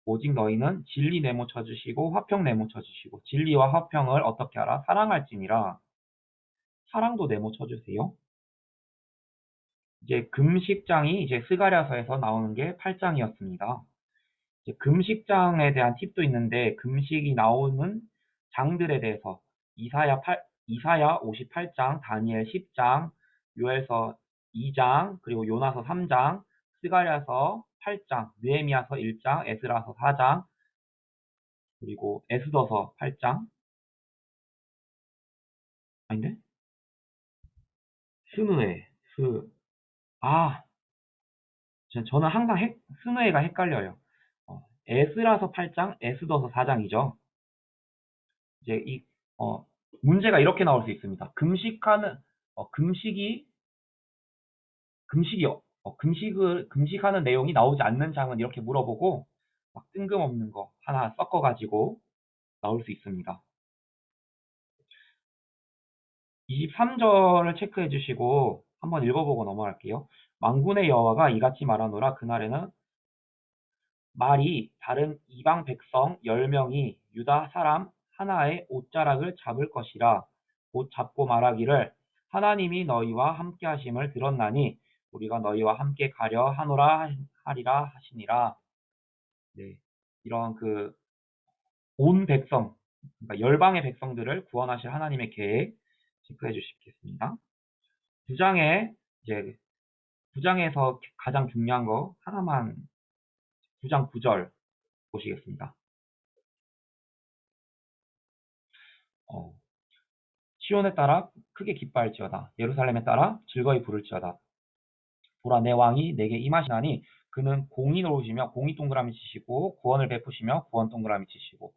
오직 너희는 진리 네모 쳐주시고 화평 네모 쳐주시고 진리와 화평을 어떻게 하라? 사랑할지니라. 사랑도 네모 쳐주세요. 이제 금식장이 이제 스가랴서에서 나오는 게 8장이었습니다. 이제 금식장에 대한 팁도 있는데 금식이 나오는 장들에 대해서 이사야 58장, 다니엘 10장, 요엘서 2장, 그리고 요나서 3장, 스가랴서 8장, 느헤미야서 1장, 에스라서 4장, 그리고 에스더서 8장. 아닌데? 스느에 스 아, 저는 항상 스누에가 헷갈려요. 에스라서 8장, 에스더서 4장이죠. 이제 문제가 이렇게 나올 수 있습니다. 금식하는 내용이 나오지 않는 장은 이렇게 물어보고, 막 뜬금없는 거 하나 섞어가지고 나올 수 있습니다. 23절을 체크해 주시고 한번 읽어보고 넘어갈게요. 만군의 여호와가 이같이 말하노라. 그날에는 말이 다른 이방 백성 10명이 유다 사람 하나의 옷자락을 잡을 것이라. 곧 잡고 말하기를 하나님이 너희와 함께 하심을 들었나니 우리가 너희와 함께 가려 하노라 하리라 하시니라. 네, 이런 온 백성, 그러니까 열방의 백성들을 구원하실 하나님의 계획 체크해 주시겠습니다. 9장에 이제 9장에서 가장 중요한 거 하나만 9장 9절 보시겠습니다. 시온에 따라 크게 기뻐할지어다. 예루살렘에 따라 즐거이 부를지어다. 보라 내 왕이 내게 임하시나니 그는 공의 노우시며 공의 동그라미 치시고 구원을 베푸시며 구원 동그라미 치시고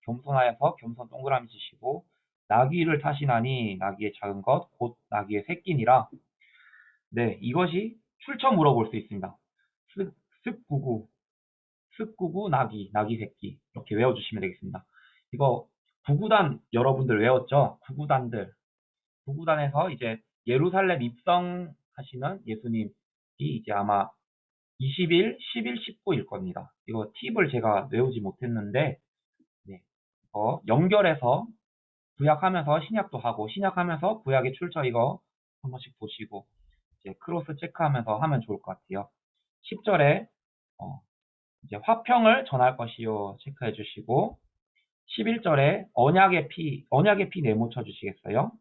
겸손하여서 겸손 동그라미 치시고 나귀를 타시나니 나귀의 작은 것 곧 나귀의 새끼니라. 네, 이것이 출처 물어볼 수 있습니다. 습구구 습구구 나귀 새끼 이렇게 외워주시면 되겠습니다. 이거 구구단 여러분들 외웠죠? 구구단에서 이제 예루살렘 입성하시는 예수님이 이제 아마 20일, 10일, 19일 겁니다. 이거 팁을 제가 외우지 못했는데 네, 연결해서 구약하면서 신약도 하고 신약하면서 구약의 출처 이거 한 번씩 보시고 이제 크로스 체크하면서 하면 좋을 것 같아요. 10절에 이제 화평을 전할 것이요 체크해 주시고 11절에 언약의 피 네모쳐 주시겠어요?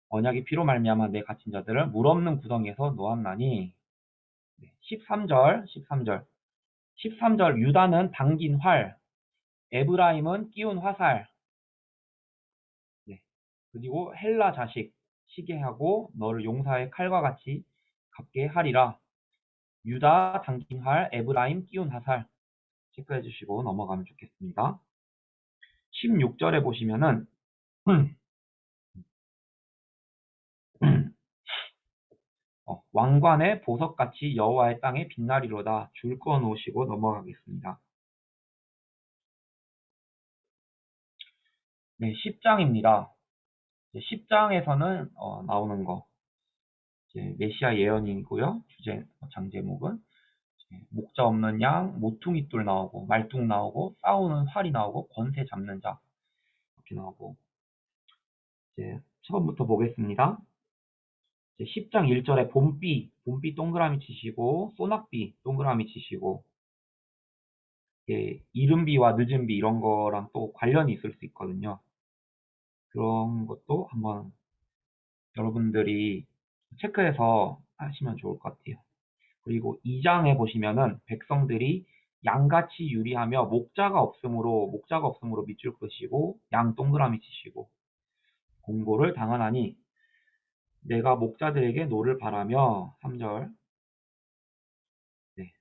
언약의 피로 말미암아 내 갇힌 자들을 물 없는 구덩이에서 놓았나니. 13절 유다는 당긴 활, 에브라임은 끼운 화살. 네. 그리고 헬라 자식 시계하고 너를 용사의 칼과 같이 갚게 하리라. 유다 당긴 활, 에브라임 끼운 화살 체크해 주시고 넘어가면 좋겠습니다. 16절에 보시면은 왕관의 보석같이 여호와의 땅에 빛나리로다. 줄 꺼 놓으시고 넘어가겠습니다. 네, 10장입니다. 10장에서는 나오는 거 이제 메시아 예언이고요. 장 제목은 목자 없는 양, 모퉁이 돌 나오고 말뚝 나오고 싸우는 활이 나오고 권세 잡는 자 이렇게 나오고 이제 처음부터 보겠습니다. 10장 1절에 봄비 동그라미 치시고 소낙비 동그라미 치시고 이른비와 늦은비 이런 거랑 또 관련이 있을 수 있거든요. 그런 것도 한번 여러분들이 체크해서 하시면 좋을 것 같아요. 그리고 2장에 보시면은 백성들이 양같이 유리하며 목자가 없으므로 밑줄 끄시고 양 동그라미 치시고 공고를 당하나니 내가 목자들에게 노를 바라며 3절. 네.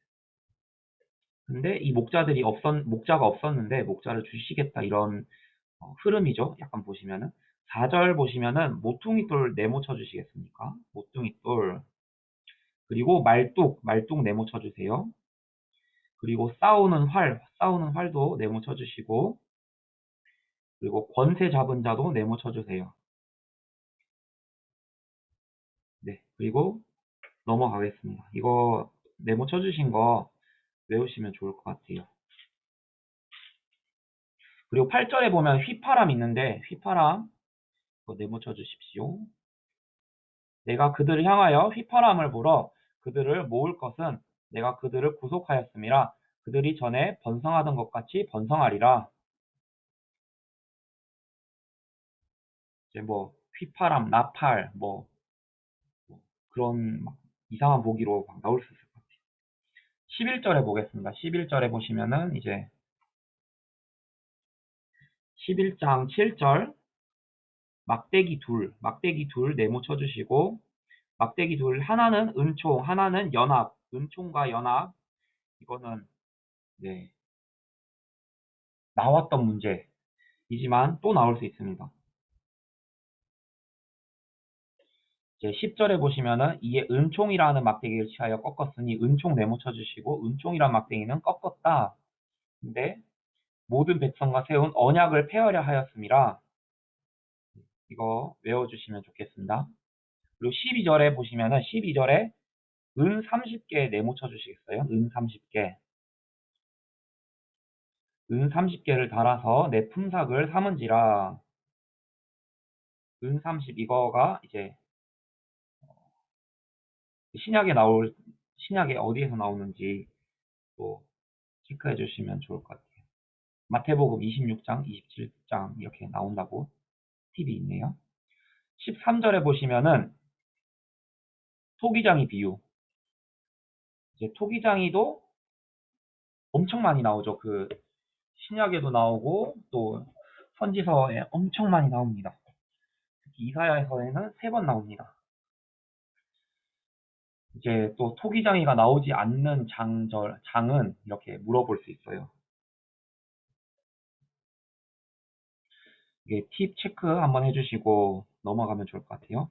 근데 이 목자가 없었는데 목자를 주시겠다 이런 흐름이죠. 약간 보시면은 4절 보시면은 모퉁이 돌 네모 쳐주시겠습니까? 모퉁이 돌 그리고 말뚝 네모 쳐주세요. 그리고 싸우는 활도 네모 쳐주시고 그리고 권세 잡은 자도 네모 쳐주세요. 네, 그리고 넘어가겠습니다. 이거 네모 쳐주신 거 외우시면 좋을 것 같아요. 그리고 8절에 보면 휘파람 있는데 휘파람 이거 네모 쳐주십시오. 내가 그들을 향하여 휘파람을 불어 그들을 모을 것은 내가 그들을 구속하였음이라. 그들이 전에 번성하던 것 같이 번성하리라. 이제 휘파람, 나팔 그런 막 이상한 보기로 막 나올 수 있을 것 같아요. 11절에 보겠습니다. 11절에 보시면은 이제 11장 7절 막대기 둘 네모 쳐주시고 막대기 둘, 하나는 은총, 하나는 연합. 은총과 연합. 이거는 네, 나왔던 문제이지만 또 나올 수 있습니다. 이제 10절에 보시면은 이에 은총이라는 막대기를 취하여 꺾었으니 은총 네모 쳐주시고 은총이란 막대기는 꺾었다. 근데 모든 백성과 세운 언약을 폐하려 하였음이라. 이거 외워주시면 좋겠습니다. 그리고 12절에 보시면은 12절에 은 30개 네모 쳐주시겠어요? 은 30개. 은 30개를 달아서 내 품삯을 삼은지라. 은 30, 이거가 이제 신약에 어디에서 나오는지 또 체크해 주시면 좋을 것 같아요. 마태복음 26장, 27장 이렇게 나온다고 팁이 있네요. 13절에 보시면은 토기장이 비유. 이제 토기장이도 엄청 많이 나오죠. 그 신약에도 나오고 또 선지서에 엄청 많이 나옵니다. 특히 이사야서에는 3번 나옵니다. 이제 또 토기장이가 나오지 않는 장은 이렇게 물어볼 수 있어요. 이게 팁 체크 한번 해주시고 넘어가면 좋을 것 같아요.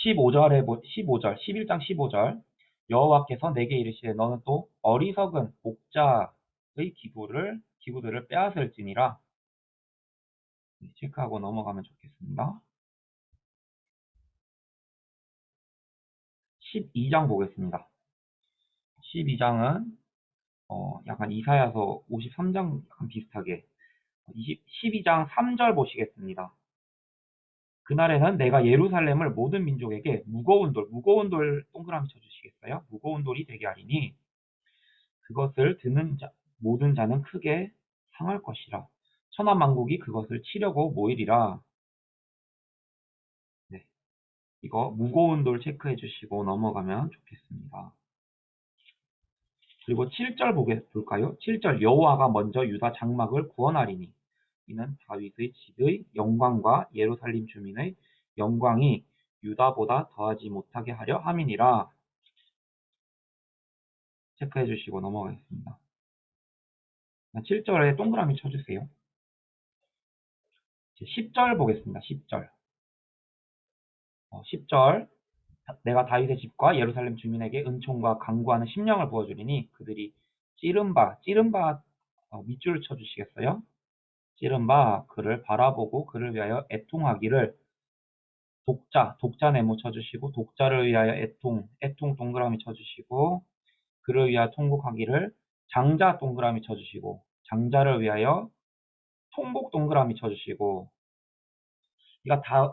15절, 11장 15절. 여호와께서 내게 이르시되 너는 또 어리석은 목자의 기구들을 빼앗을지니라. 체크하고 넘어가면 좋겠습니다. 12장 보겠습니다. 12장은 약간 이사야서 53장 약간 비슷하게 12장 3절 보시겠습니다. 그날에는 내가 예루살렘을 모든 민족에게 무거운 돌 동그라미 쳐주시겠어요? 무거운 돌이 되게 하리니 그것을 드는 모든 자는 크게 상할 것이라. 천하만국이 그것을 치려고 모이리라. 네, 이거 무거운 돌 체크해 주시고 넘어가면 좋겠습니다. 그리고 7절 볼까요? 7절 여호와가 먼저 유다 장막을 구원하리니 이는 다윗의 집의 영광과 예루살렘 주민의 영광이 유다보다 더하지 못하게 하려 함이니라. 체크해 주시고 넘어가겠습니다. 7절에 동그라미 쳐주세요. 10절 보겠습니다. 10절. 10절 내가 다윗의 집과 예루살렘 주민에게 은총과 강구하는 심령을 부어주리니 그들이 찌른 바 밑줄을 쳐주시겠어요? 찌른 바 그를 바라보고 그를 위하여 애통하기를 독자 네모 쳐주시고 독자를 위하여 애통 동그라미 쳐주시고 그를 위하여 통곡하기를 장자 동그라미 쳐주시고 장자를 위하여 통곡 동그라미 쳐주시고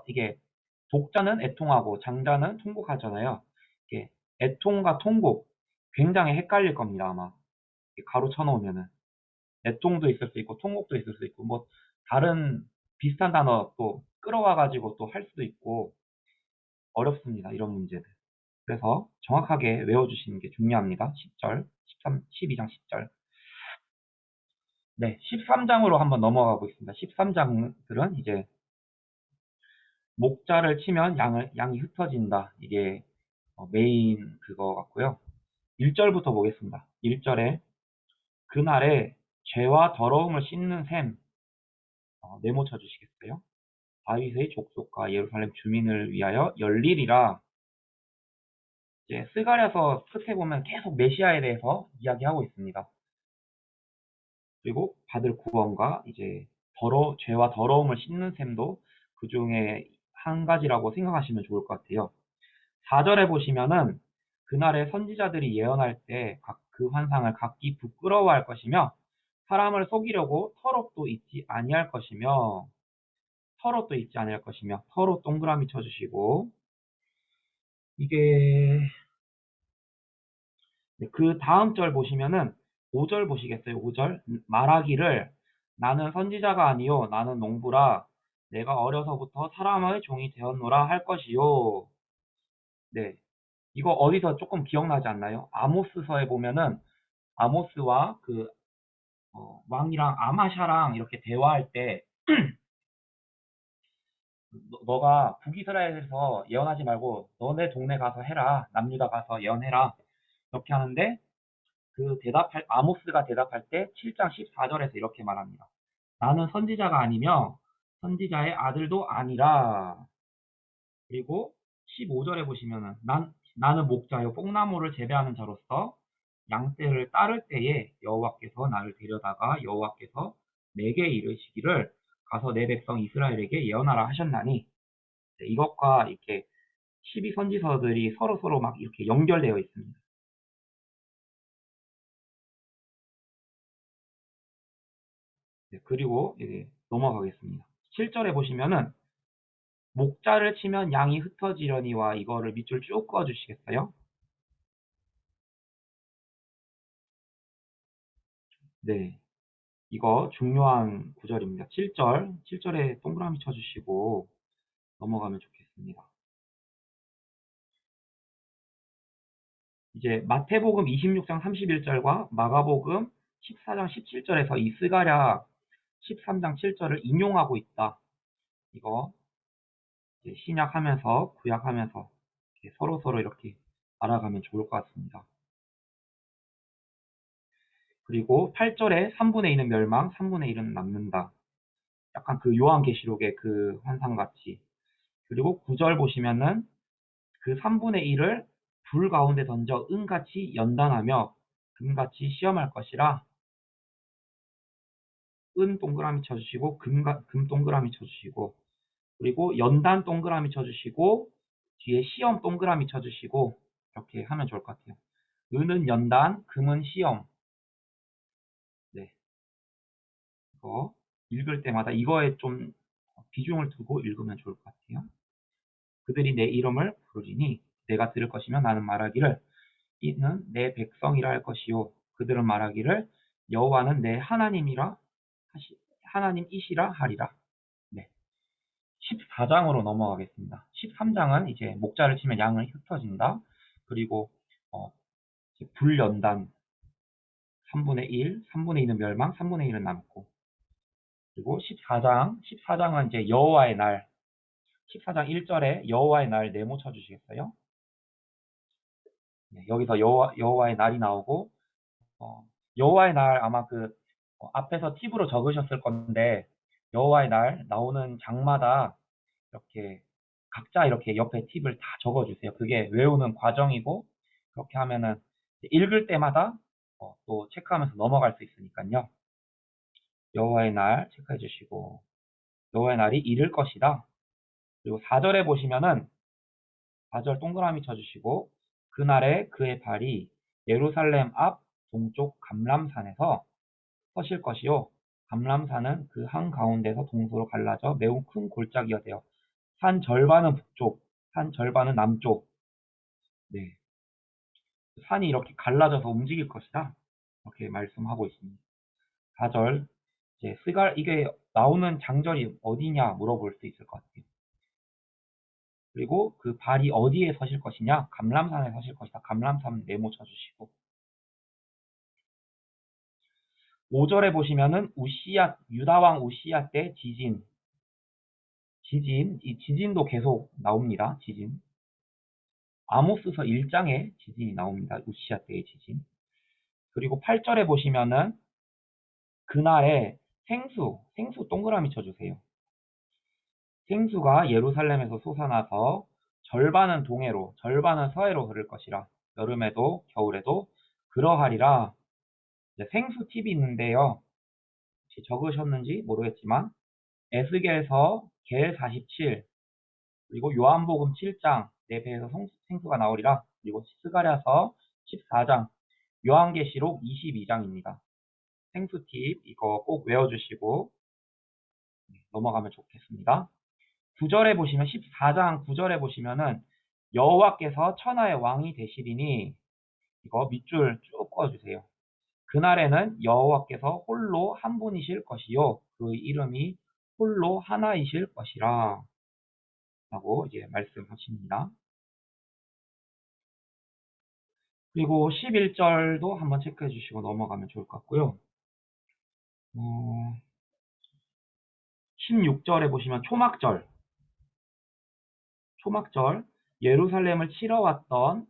이게 독자는 애통하고 장자는 통곡하잖아요. 이게 애통과 통곡 굉장히 헷갈릴 겁니다. 아마 가로 쳐놓으면은 애통도 있을 수 있고 통곡도 있을 수 있고 뭐 다른 비슷한 단어 또 끌어와 가지고 또 할 수도 있고 어렵습니다. 이런 문제들. 그래서 정확하게 외워주시는 게 중요합니다. 10절, 12장 10절. 네, 13장으로 한번 넘어가 보겠습니다. 13장들은 이제 목자를 치면 양이 흩어진다. 이게 메인 그거 같고요. 1절부터 보겠습니다. 1절에 그날에 죄와 더러움을 씻는 셈 네모 쳐주시겠어요? 다윗의 족속과 예루살렘 주민을 위하여 열리리라. 이제 스가랴서 끝에 보면 계속 메시아에 대해서 이야기하고 있습니다. 그리고 받을 구원과 이제 죄와 더러움을 씻는 셈도 그 중에 한 가지라고 생각하시면 좋을 것 같아요. 4절에 보시면은 그날에 선지자들이 예언할 때 그 환상을 각기 부끄러워할 것이며 사람을 속이려고 털옷도 입지 아니할 것이며 털옷 동그라미 쳐주시고 이게 그 다음 절 보시면은 5절 보시겠어요? 5절 말하기를 나는 선지자가 아니요 나는 농부라 내가 어려서부터 사람의 종이 되었노라 할 것이요. 네, 이거 어디서 조금 기억나지 않나요? 아모스서에 보면은 아모스와 그 왕이랑 아마샤랑 이렇게 대화할 때 너가 북이스라엘에서 예언하지 말고 너네 동네 가서 해라. 남유다 가서 예언해라. 이렇게 하는데 아모스가 대답할 때 7장 14절에서 이렇게 말합니다. 나는 선지자가 아니며 선지자의 아들도 아니라. 그리고 15절에 보시면은 나는 목자요 뽕나무를 재배하는 자로서 양떼를 따를 때에 여호와께서 나를 데려다가 여호와께서 내게 이르시기를 가서 내 백성 이스라엘에게 예언하라 하셨나니. 네, 이것과 이렇게 12선지서들이 서로 막 이렇게 연결되어 있습니다. 네, 그리고 이제 넘어가겠습니다. 7절에 보시면은 목자를 치면 양이 흩어지려니와 이거를 밑줄 쭉 그어주시겠어요? 네, 이거 중요한 구절입니다. 7절에 동그라미 쳐주시고 넘어가면 좋겠습니다. 이제 마태복음 26장 31절과 마가복음 14장 17절에서 이 스가랴 13장 7절을 인용하고 있다. 이거 신약하면서 구약하면서 서로 이렇게 알아가면 좋을 것 같습니다. 그리고 8절에 3분의 2는 멸망, 3분의 1은 남는다. 약간 그 요한계시록의 그 환상같이. 그리고 9절 보시면은 그 3분의 1을 불 가운데 던져 은같이 연단하며 금같이 시험할 것이라. 은 동그라미 쳐주시고 금 동그라미 쳐주시고, 그리고 연단 동그라미 쳐주시고 뒤에 시험 동그라미 쳐주시고 이렇게 하면 좋을 것 같아요. 은은 연단, 금은 시험. 네, 이거 읽을 때마다 이거에 좀 비중을 두고 읽으면 좋을 것 같아요. 그들이 내 이름을 부르리니 내가 들을 것이며 나는 말하기를 이는 내 백성이라 할 것이요 그들은 말하기를 여호와는 내 하나님이시라 하리라. 네. 14장으로 넘어가겠습니다. 13장은 이제 목자를 치면 양을 흩어진다. 그리고 어, 불연단 3분의 1, 3분의 2는 멸망, 3분의 1은 남고. 그리고 14장은 이제 여호와의 날. 14장 1절에 여호와의 날 네모 쳐주시겠어요? 네, 여기서 여호와의 날이 나오고 여호와의 날 아마 앞에서 팁으로 적으셨을 건데 여호와의 날 나오는 장마다 이렇게 각자 이렇게 옆에 팁을 다 적어주세요. 그게 외우는 과정이고 그렇게 하면은 읽을 때마다 또 체크하면서 넘어갈 수 있으니까요. 여호와의 날 체크해 주시고 여호와의 날이 이를 것이다. 그리고 4절에 보시면은 4절 동그라미 쳐주시고 그날에 그의 발이 예루살렘 앞 동쪽 감람산에서 서실 것이요 감람산은 그 한가운데서 동서로 갈라져 매우 큰 골짜기가 되어 산 절반은 북쪽, 산 절반은 남쪽. 네, 산이 이렇게 갈라져서 움직일 것이다. 이렇게 말씀하고 있습니다. 4절 이제 이게 나오는 장절이 어디냐 물어볼 수 있을 것 같아요. 그리고 그 발이 어디에 서실 것이냐? 감람산에 서실 것이다. 감람산 네모 쳐주시고 5절에 보시면은 유다 왕 우시야 때 이 지진도 계속 나옵니다. 지진. 아모스서 1장에 지진이 나옵니다. 우시야 때의 지진. 그리고 8절에 보시면은 그날에 생수 동그라미 쳐주세요. 생수가 예루살렘에서 솟아나서 절반은 동해로, 절반은 서해로 흐를 것이라. 여름에도 겨울에도 그러하리라. 생수 팁이 있는데요. 혹시 적으셨는지 모르겠지만 에스겔서 겔 47, 그리고 요한복음 7장 내 배에서 생수가 나오리라. 그리고 스가랴서 14장, 요한계시록 22장입니다. 생수 팁 이거 꼭 외워주시고 넘어가면 좋겠습니다. 9절에 보시면 14장 9절에 보시면은 여호와께서 천하의 왕이 되시리니 이거 밑줄 쭉 그어주세요. 그날에는 여호와께서 홀로 한 분이실 것이요 그 이름이 홀로 하나이실 것이라 라고 이제 말씀하십니다. 그리고 11절도 한번 체크해 주시고 넘어가면 좋을 것 같고요. 16절에 보시면 초막절 초막절, 예루살렘을 치러 왔던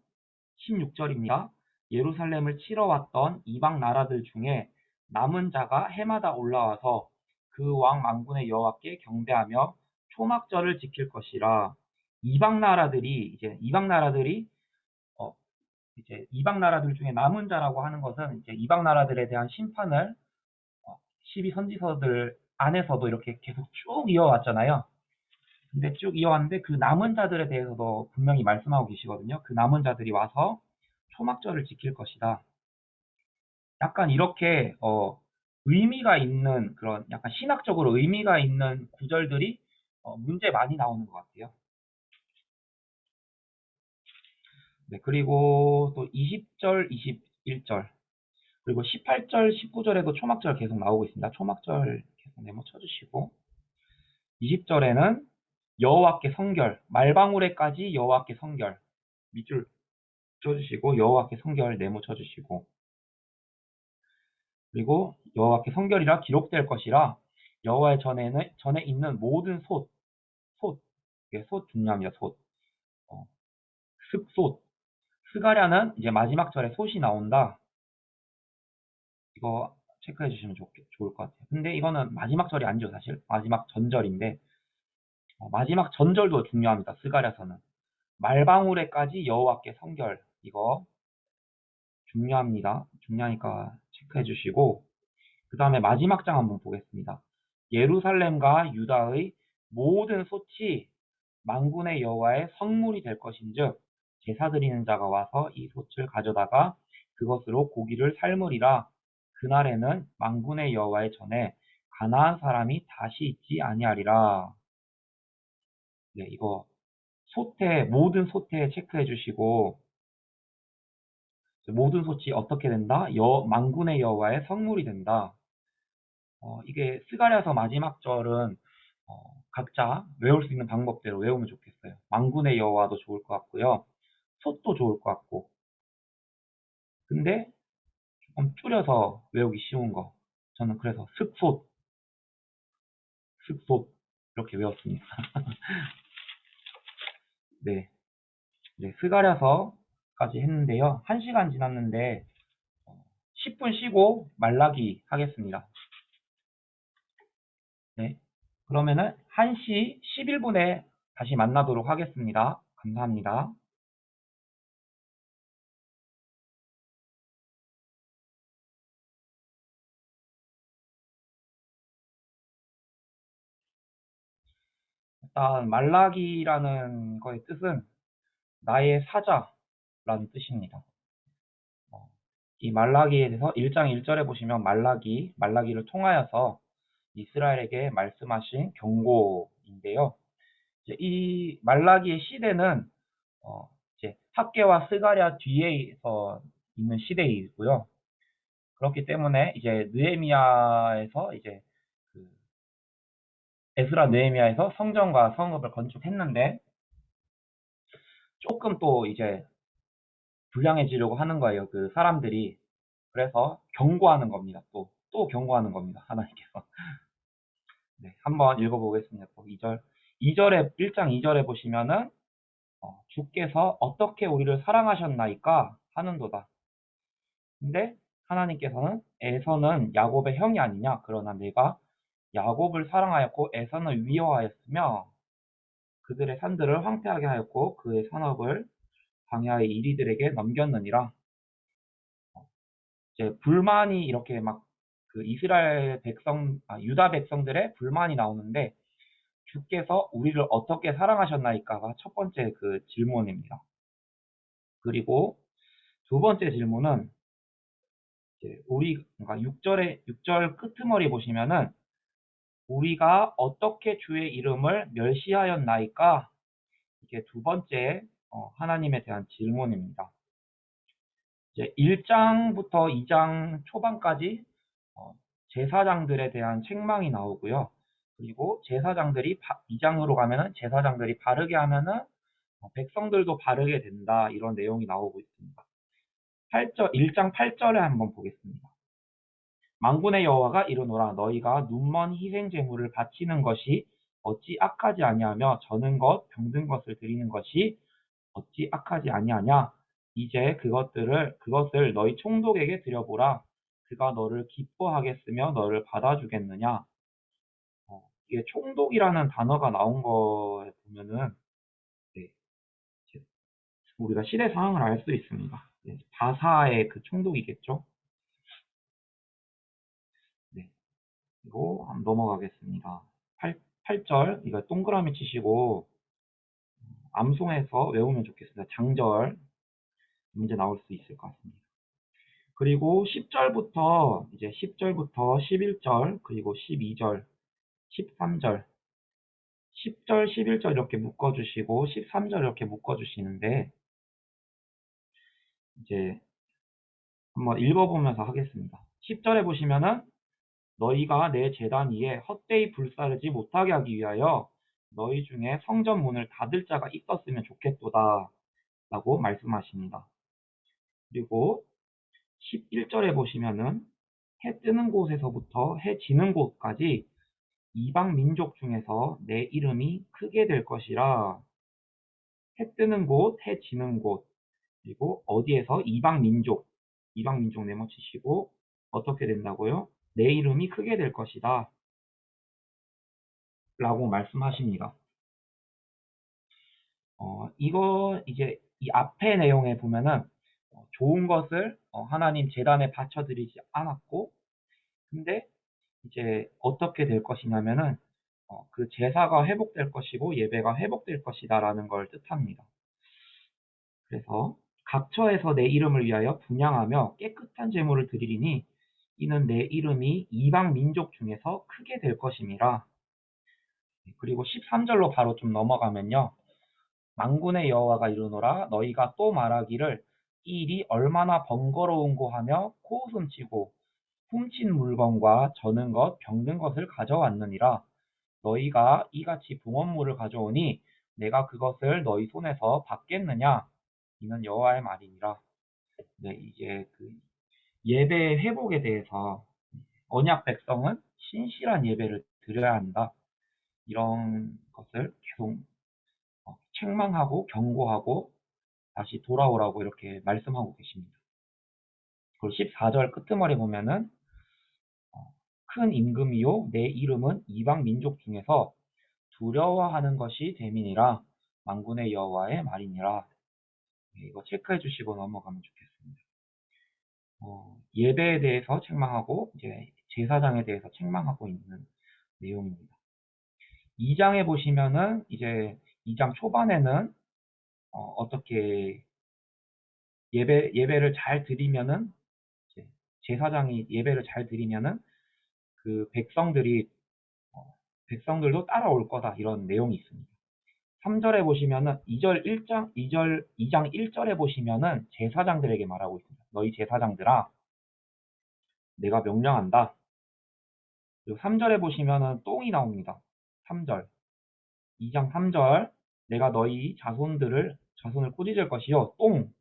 16절입니다. 예루살렘을 치러 왔던 이방 나라들 중에 남은 자가 해마다 올라와서 그 왕 만군의 여호와께 경배하며 초막절을 지킬 것이라. 이방 나라들이 이제 이방 나라들 중에 남은 자라고 하는 것은 이제 이방 나라들에 대한 심판을 12선지서들 안에서도 이렇게 계속 쭉 이어왔잖아요. 근데 쭉 이어왔는데 그 남은 자들에 대해서도 분명히 말씀하고 계시거든요. 그 남은 자들이 와서 초막절을 지킬 것이다. 약간 이렇게 의미가 있는 그런 약간 신학적으로 의미가 있는 구절들이 문제 많이 나오는 것 같아요. 네, 그리고 또 20절, 21절, 그리고 18절, 19절에도 초막절 계속 나오고 있습니다. 초막절 계속 네모 쳐주시고 20절에는 여호와께 성결, 말방울에까지 여호와께 성결 밑줄 쳐주시고 여호와께 성결 네모 쳐주시고 그리고 여호와께 성결이라 기록될 것이라 여호와의 전에 있는 모든 이게 솥 중요합니다. 습솥, 스가랴는 이제 마지막 절에 솥이 나온다. 이거 체크해 주시면 좋을 것 같아요. 근데 이거는 마지막 절이 아니죠, 사실. 마지막 전절인데 마지막 전절도 중요합니다. 스가랴서는 말방울에까지 여호와께 성결 이거 중요합니다. 중요하니까 체크해 주시고 그 다음에 마지막 장 한번 보겠습니다. 예루살렘과 유다의 모든 솥이 만군의 여호와의 성물이 될 것인즉 제사 드리는 자가 와서 이 솥을 가져다가 그것으로 고기를 삶으리라. 그날에는 만군의 여호와의 전에 가나안 사람이 다시 있지 아니하리라. 네, 이거 모든 솥에 체크해 주시고 모든 솥이 어떻게 된다? 만군의 여호와의 성물이 된다. 이게 스가랴서 마지막 절은 각자 외울 수 있는 방법대로 외우면 좋겠어요. 만군의 여호와도 좋을 것 같고요. 솥도 좋을 것 같고. 근데 조금 줄여서 외우기 쉬운 거. 저는 그래서 습솥 이렇게 외웠습니다. 네, 네, 스가랴서까지 했는데요. 1시간 지났는데 10분 쉬고 말라기 하겠습니다. 네, 그러면은 1시 11분에 다시 만나도록 하겠습니다. 감사합니다. 일단 말라기라는 거의 뜻은 나의 사자라는 뜻입니다. 이 말라기에 대해서 1장 1절에 보시면 말라기를 통하여서 이스라엘에게 말씀하신 경고인데요. 이제 이 말라기의 시대는 이제 학개와 스가랴 뒤에서 있는 시대이고요. 그렇기 때문에 이제 느헤미야에서 이제 그 에스라 느헤미야에서 성전과 성읍을 건축했는데 조금 또 이제 불량해지려고 하는 거예요. 그 사람들이. 그래서 경고하는 겁니다. 또 경고하는 겁니다. 하나님께서. 네, 한번 읽어보겠습니다. 또 1장 2절에 보시면은 주께서 어떻게 우리를 사랑하셨나이까 하는도다. 근데 하나님께서는 에서는 야곱의 형이 아니냐. 그러나 내가 야곱을 사랑하였고 에서는 미워하였으며 그들의 산들을 황폐하게 하였고 그의 산업을 광야의 이리들에게 넘겼느니라. 이제 불만이 이렇게 막 그 이스라엘 유다 백성들의 불만이 나오는데 주께서 우리를 어떻게 사랑하셨나이까가 첫 번째 그 질문입니다. 그리고 두 번째 질문은 이제 그러니까 6절 끄트머리 보시면은 우리가 어떻게 주의 이름을 멸시하였나이까 이게 두 번째 하나님에 대한 질문입니다. 이제 1장부터 2장 초반까지 제사장들에 대한 책망이 나오고요. 그리고 2장으로 가면은 제사장들이 바르게 하면은 백성들도 바르게 된다. 이런 내용이 나오고 있습니다. 1장 8절에 한번 보겠습니다. 만군의 여호와가 이르노라 너희가 눈먼 희생 제물을 바치는 것이 어찌 악하지 아니하며 저는 것 병든 것을 드리는 것이 어찌 악하지 아니하냐. 이제 그것을 너희 총독에게 드려보라. 그가 너를 기뻐하겠으며 너를 받아주겠느냐. 이게 총독이라는 단어가 나온 거에 보면은 네, 우리가 시대 상황을 알 수 있습니다. 네, 바사의 그 총독이겠죠. 네, 그리고 한번 넘어가겠습니다. 8절 이거 동그라미 치시고 암송해서 외우면 좋겠습니다. 장절 문제 나올 수 있을 것 같습니다. 그리고 10절부터 이제 10절부터 11절 그리고 12절 13절 10절 11절 이렇게 묶어주시고 13절 이렇게 묶어주시는데 이제 한번 읽어보면서 하겠습니다. 10절에 보시면은 너희가 내 제단 위에 헛되이 불사르지 못하게 하기 위하여 너희 중에 성전 문을 닫을 자가 있었으면 좋겠도다 라고 말씀하십니다. 그리고 11절에 보시면은 해 뜨는 곳에서부터 해 지는 곳까지 이방 민족 중에서 내 이름이 크게 될 것이라. 해 뜨는 곳, 해 지는 곳, 그리고 어디에서 이방 민족 네모치시고 어떻게 된다고요? 내 이름이 크게 될 것이다 라고 말씀하십니다. 이거 이제 이 앞의 내용에 보면은 좋은 것을 하나님 제단에 바쳐드리지 않았고 근데 이제 어떻게 될 것이냐면은 그 제사가 회복될 것이고 예배가 회복될 것이다라는 걸 뜻합니다. 그래서 각처에서 내 이름을 위하여 분향하며 깨끗한 제물을 드리리니 이는 내 이름이 이방 민족 중에서 크게 될 것임이라. 그리고 13절로 바로 좀 넘어가면요. 만군의 여호와가 이르노라 너희가 또 말하기를 이 일이 얼마나 번거로운고 하며 코웃음치고 훔친 물건과 저는 것 병든 것을 가져왔느니라. 너희가 이같이 봉헌물을 가져오니 내가 그것을 너희 손에서 받겠느냐? 이는 여호와의 말이니라. 네, 이제 그 예배 회복에 대해서 언약 백성은 신실한 예배를 드려야 한다. 이런 것을 계속 책망하고 경고하고 다시 돌아오라고 이렇게 말씀하고 계십니다. 그리고 14절 끄트머리 보면은 큰 임금이요 내 이름은 이방 민족 중에서 두려워하는 것이 됨이니라. 만군의 여호와의 말이니라. 네, 이거 체크해 주시고 넘어가면 좋겠습니다. 예배에 대해서 책망하고 이제 제사장에 대해서 책망하고 있는 내용입니다. 2장에 보시면은 이제 2장 초반에는 어떻게 예배를 잘 드리면은 제사장이 예배를 잘 드리면은 그 백성들도 따라올 거다 이런 내용이 있습니다. 3절에 보시면은 2장 1절에 보시면은 제사장들에게 말하고 있습니다. 너희 제사장들아 내가 명령한다. 그리고 3절에 보시면은 똥이 나옵니다. 3절 2장 3절 내가 너희 자손을 꾸짖을 것이요 똥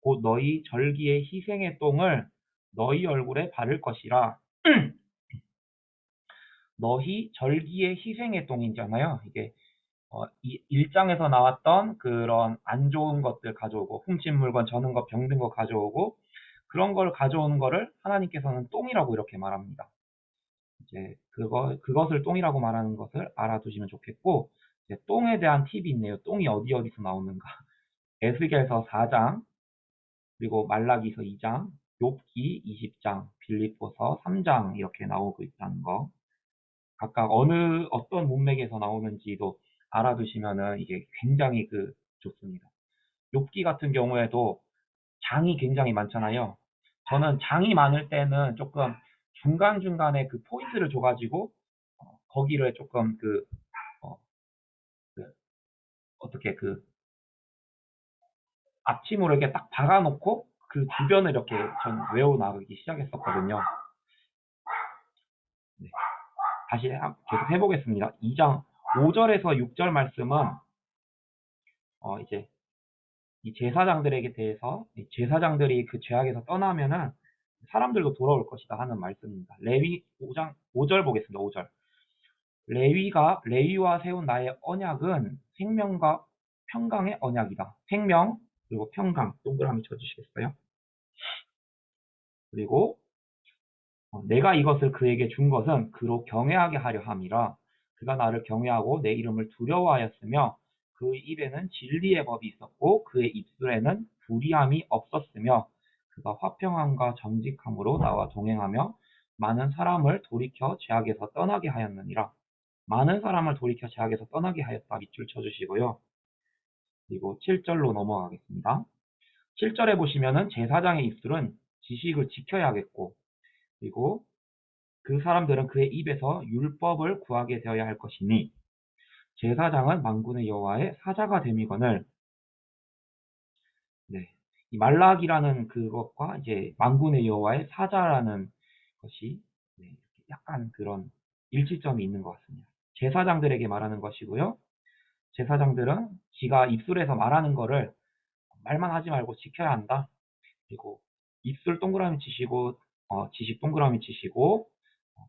곧 너희 절기의 희생의 똥을 너희 얼굴에 바를 것이라. 너희 절기의 희생의 똥이잖아요. 이게 이 1장에서 나왔던 그런 안 좋은 것들 가져오고 훔친 물건, 저는 것, 병든 거 가져오고 그런 걸 가져오는 거를 하나님께서는 똥이라고 이렇게 말합니다. 이제 그것을 똥이라고 말하는 것을 알아두시면 좋겠고 이제 똥에 대한 팁이 있네요. 똥이 어디서 나오는가? 에스겔서 4장 그리고 말라기서 2장, 욥기 20장, 빌립보서 3장 이렇게 나오고 있다는 거. 각각 어떤 문맥에서 나오는지도 알아두시면은 이게 굉장히 좋습니다. 욥기 같은 경우에도 장이 굉장히 많잖아요. 저는 장이 많을 때는 조금 중간중간에 그 포인트를 줘가지고 거기를 조금 어, 그 어떻게 앞침으로 이렇게 딱 박아놓고 그 주변을 이렇게 전 외워나가기 시작했었거든요. 네. 다시 계속 해보겠습니다. 2장 5절에서 6절 말씀은 이제 이 제사장들에게 대해서 제사장들이 그 죄악에서 떠나면은 사람들도 돌아올 것이다 하는 말씀입니다. 레위 5장 5절 보겠습니다. 5절 레위와 세운 나의 언약은 생명과 평강의 언약이다. 생명 그리고 평강 동그라미 쳐주시겠어요? 그리고 내가 이것을 그에게 준 것은 그로 경외하게 하려 함이라. 그가 나를 경외하고 내 이름을 두려워하였으며 그 입에는 진리의 법이 있었고 그의 입술에는 불의함이 없었으며 그가 화평함과 정직함으로 나와 동행하며 많은 사람을 돌이켜 죄악에서 떠나게 하였느니라. 많은 사람을 돌이켜 죄악에서 떠나게 하였다. 밑줄 쳐주시고요. 그리고 7절로 넘어가겠습니다. 7절에 보시면은 제사장의 입술은 지식을 지켜야겠고 그리고 그 사람들은 그의 입에서 율법을 구하게 되어야 할 것이니 제사장은 만군의 여호와의 사자가 됨이거늘. 네. 이 말락이라는 그것과 이제 만군의 여호와의 사자라는 것이 네, 약간 그런 일치점이 있는 것 같습니다. 제사장들에게 말하는 것이고요. 제사장들은 지가 입술에서 말하는 거를 말만 하지 말고 지켜야 한다. 그리고 입술 동그라미 치시고 지식 동그라미 치시고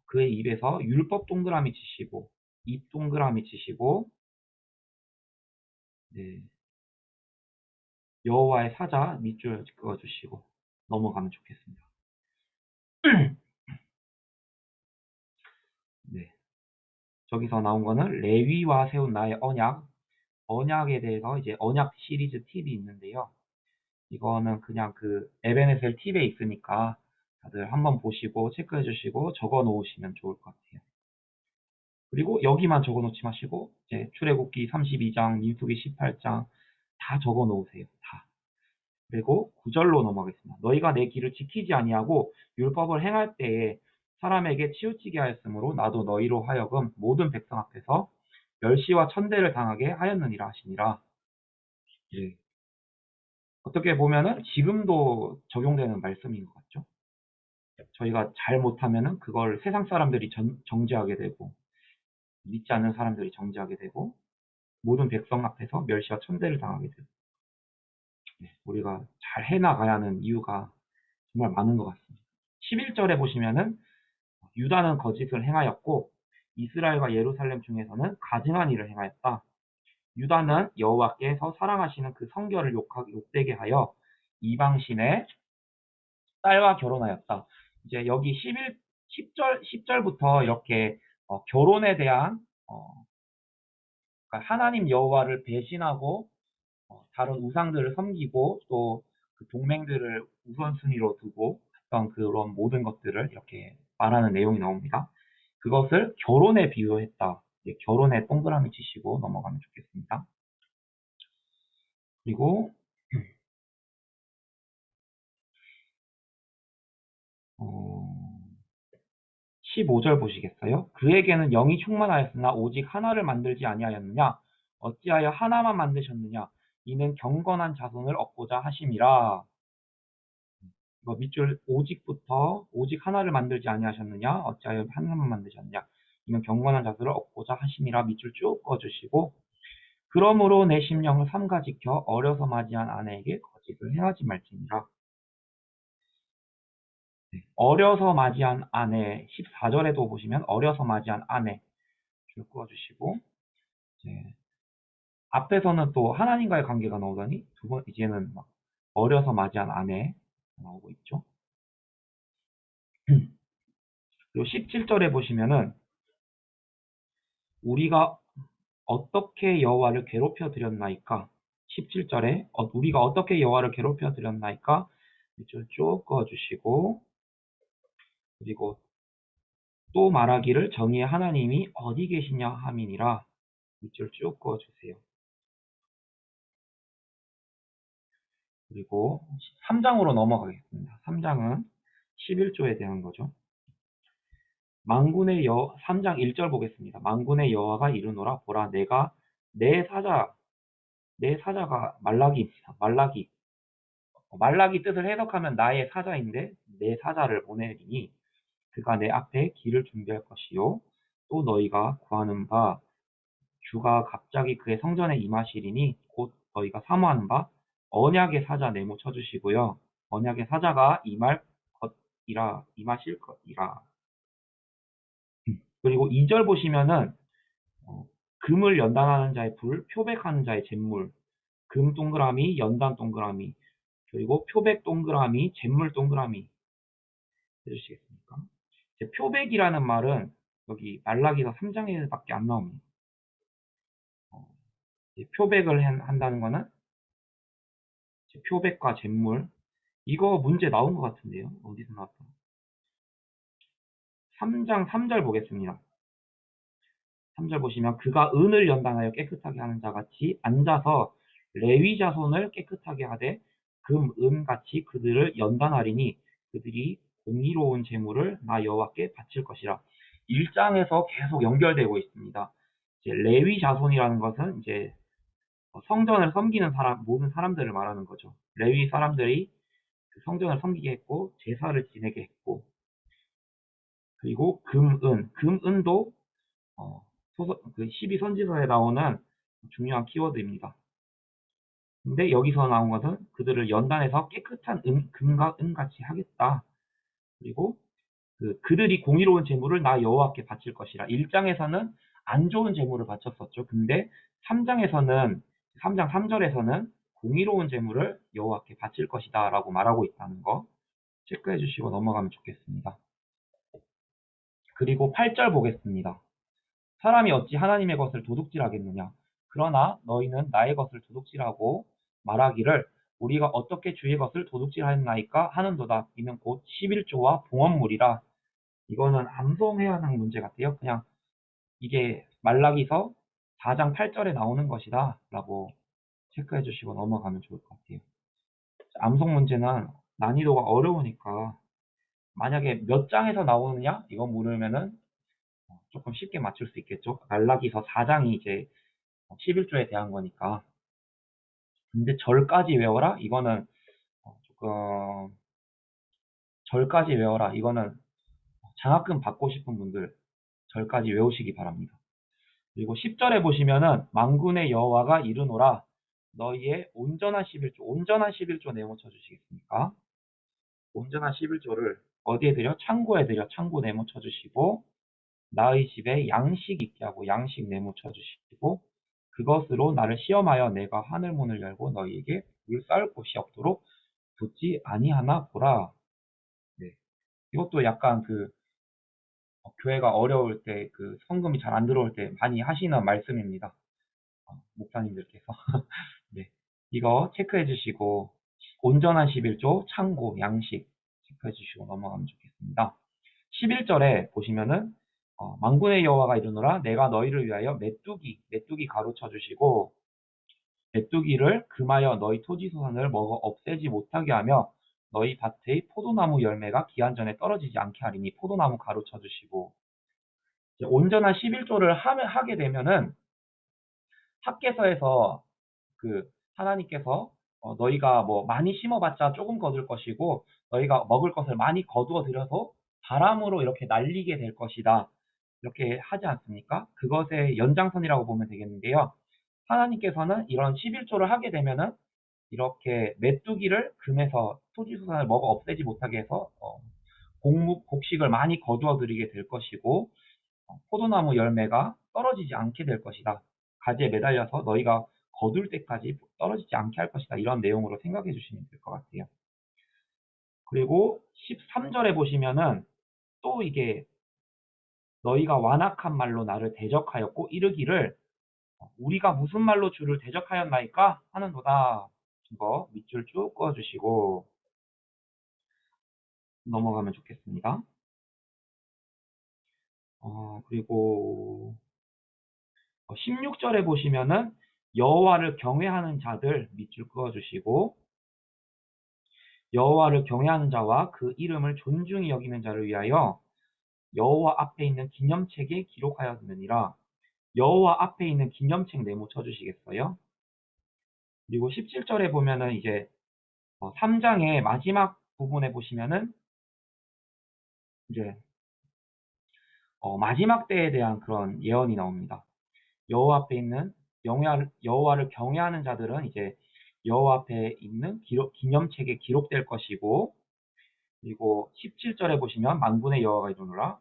그의 입에서 율법 동그라미 치시고 입 동그라미 치시고 네, 여호와의 사자 밑줄 그어주시고 넘어가면 좋겠습니다. 네, 저기서 나온 거는 레위와 세운 나의 언약에 대해서 이제 언약 시리즈 팁이 있는데요. 이거는 그냥 그 에베네셀 팁에 있으니까 다들 한번 보시고 체크해 주시고 적어 놓으시면 좋을 것 같아요. 그리고 여기만 적어 놓지 마시고 이제 출애굽기 32장, 민수기 18장 다 적어 놓으세요. 다. 그리고 9절로 넘어가겠습니다. 너희가 내 길을 지키지 아니하고 율법을 행할 때에 사람에게 치우치게 하였으므로 나도 너희로 하여금 모든 백성 앞에서 멸시와 천대를 당하게 하였느니라 하시니라. 예. 어떻게 보면은 지금도 적용되는 말씀인 것 같죠? 저희가 잘못하면은 그걸 세상 사람들이 정죄하게 되고 믿지 않는 사람들이 정죄하게 되고 모든 백성 앞에서 멸시와 천대를 당하게 되고 우리가 잘 해나가야 하는 이유가 정말 많은 것 같습니다. 11절에 보시면은 유다는 거짓을 행하였고 이스라엘과 예루살렘 중에서는 가증한 일을 행하였다. 유다는 여호와께서 사랑하시는 그 성결을 욕되게 하여 이방신의 딸과 결혼하였다. 이제 여기 10절부터 이렇게 결혼에 대한 그러니까 하나님 여호와를 배신하고 다른 우상들을 섬기고 또 그 동맹들을 우선순위로 두고 했던 그런 모든 것들을 이렇게 말하는 내용이 나옵니다. 그것을 결혼에 비유했다. 결혼에 동그라미 치시고 넘어가면 좋겠습니다. 그리고 15절 보시겠어요? 그에게는 영이 충만하였으나 오직 하나를 만들지 아니하였느냐? 어찌하여 하나만 만드셨느냐? 이는 경건한 자손을 얻고자 하심이라. 밑줄 오직부터 오직 하나를 만들지 아니하셨느냐? 어찌하여 하나만 만드셨느냐? 이는 경건한 자손을 얻고자 하심이라. 밑줄 쭉 꺼주시고 그러므로 내 심령을 삼가 지켜 어려서 맞이한 아내에게 거짓을 행하지 말지니라. 어려서 맞이한 아내 14절에도 보시면 어려서 맞이한 아내 줄 그어주시고 앞에서는 또 하나님과의 관계가 나오더니 두 번 이제는 막 어려서 맞이한 아내 나오고 있죠. 그리고 17절에 보시면은 우리가 어떻게 여호와를 괴롭혀 드렸나이까? 17절에 우리가 어떻게 여호와를 괴롭혀 드렸나이까? 밑줄 쭉 그어주시고 그리고 또 말하기를 정의의 하나님이 어디 계시냐 함이니라. 밑줄 쭉 그어주세요. 그리고 3장으로 넘어가겠습니다. 3장은 11조에 대한 거죠. 3장 1절 보겠습니다. 만군의 여호와가 이르노라 보라 내가 내 사자가 말라기입니다. 말라기 뜻을 해석하면 나의 사자인데 내 사자를 보내리니 그가 내 앞에 길을 준비할 것이요 또 너희가 구하는 바 주가 갑자기 그의 성전에 임하시리니 곧 너희가 사모하는 바 언약의 사자 네모 쳐주시고요. 언약의 사자가 임하실 것이라. 그리고 2절 보시면은 금을 연단하는 자의 불, 표백하는 자의 잿물, 금 동그라미, 연단 동그라미, 그리고 표백 동그라미, 잿물 동그라미 해주시겠습니까? 이제 표백이라는 말은 여기 말라기서 3장에밖에 안 나옵니다. 표백을 한다는 거는 표백과 잿물. 이거 문제 나온 것 같은데요. 어디서 나왔다? 3장 3절 보겠습니다. 3절 보시면 그가 은을 연단하여 깨끗하게 하는 자 같이 앉아서 레위 자손을 깨끗하게 하되 금, 은 같이 그들을 연단하리니 그들이 공의로운 제물을 나 여호와께 바칠 것이라. 1장에서 계속 연결되고 있습니다. 이제 레위 자손이라는 것은 이제 성전을 섬기는 사람, 모든 사람들을 말하는 거죠. 레위 사람들이 그 성전을 섬기게 했고 제사를 지내게 했고, 그리고 금은도 그 12선지서에 나오는 중요한 키워드입니다. 근데 여기서 나온 것은 그들을 연단해서 깨끗한 금과 은같이 하겠다. 그리고 그들이 공의로운 제물을 나 여호와께 바칠 것이라. 1장에서는 안 좋은 제물을 바쳤었죠. 근데 3장 3절에서는 공의로운 제물을 여호와께 바칠 것이다 라고 말하고 있다는 거 체크해 주시고 넘어가면 좋겠습니다. 그리고 8절 보겠습니다. 사람이 어찌 하나님의 것을 도둑질하겠느냐. 그러나 너희는 나의 것을 도둑질하고 말하기를 우리가 어떻게 주의 것을 도둑질하였나이까 하는도다. 이는 곧 11조와 봉헌물이라. 이거는 암송해야하는 문제 같아요. 그냥 이게 말라기서 4장 8절에 나오는 것이다 라고 체크해 주시고 넘어가면 좋을 것 같아요. 암송 문제는 난이도가 어려우니까 만약에 몇 장에서 나오느냐 이거 물으면은 조금 쉽게 맞출 수 있겠죠. 말라기서 4장이 이제 11조에 대한 거니까. 근데 절까지 외워라? 이거는 조금 절까지 외워라. 이거는 장학금 받고 싶은 분들 절까지 외우시기 바랍니다. 그리고 10절에 보시면은 만군의 여호와가 이르노라 너희의 온전한 11조, 온전한 11조 네모 쳐주시겠습니까? 온전한 11조를 어디에 드려? 창고에 드려. 창고 네모 쳐주시고 나의 집에 양식 있게 하고 양식 네모 쳐주시고 그것으로 나를 시험하여 내가 하늘문을 열고 너희에게 물 쌓을 곳이 없도록 붙지 아니하나 보라. 네. 이것도 약간 교회가 어려울 때 성금이 잘 안 들어올 때 많이 하시는 말씀입니다. 목사님들께서. 네. 이거 체크해 주시고 온전한 11조 창고 양식 체크해 주시고 넘어가면 좋겠습니다. 11절에 보시면은 만군의 여호와가 이르노라 내가 너희를 위하여 메뚜기 가로쳐 주시고 메뚜기를 금하여 너희 토지 소산을 먹어 없애지 못하게 하며 너희 밭의 포도나무 열매가 기한 전에 떨어지지 않게 하리니 포도나무 가로쳐 주시고 온전한 11조를 하게 되면은 학개서에서 하나님께서 너희가 뭐 많이 심어봤자 조금 거둘 것이고 너희가 먹을 것을 많이 거두어 들여서 바람으로 이렇게 날리게 될 것이다. 이렇게 하지 않습니까? 그것의 연장선이라고 보면 되겠는데요. 하나님께서는 이런 11조를 하게 되면은 이렇게 메뚜기를 금해서 토지소산을 먹어 없애지 못하게 해서 곡식을 많이 거두어 들이게 될 것이고 포도나무 열매가 떨어지지 않게 될 것이다. 가지에 매달려서 너희가 거둘 때까지 떨어지지 않게 할 것이다. 이런 내용으로 생각해 주시면 될 것 같아요. 그리고 13절에 보시면은 또 이게 너희가 완악한 말로 나를 대적하였고 이르기를 우리가 무슨 말로 주를 대적하였나이까 하는도다. 이거 밑줄 쭉 그어주시고 넘어가면 좋겠습니다. 그리고 16절에 보시면은 여호와를 경외하는 자들 밑줄 그어주시고 여호와를 경외하는 자와 그 이름을 존중히 여기는 자를 위하여 여호와 앞에 있는 기념책에 기록하였느니라. 여호와 앞에 있는 기념책 네모 쳐주시겠어요? 그리고 17절에 보면은 이제 3장의 마지막 부분에 보시면은 이제 마지막 때에 대한 그런 예언이 나옵니다. 여호와 앞에 있는 여호와를 경외하는 자들은 이제 여호와 앞에 있는 기념책에 기록될 것이고 그리고 17절에 보시면 만군의 여호와가 이르노라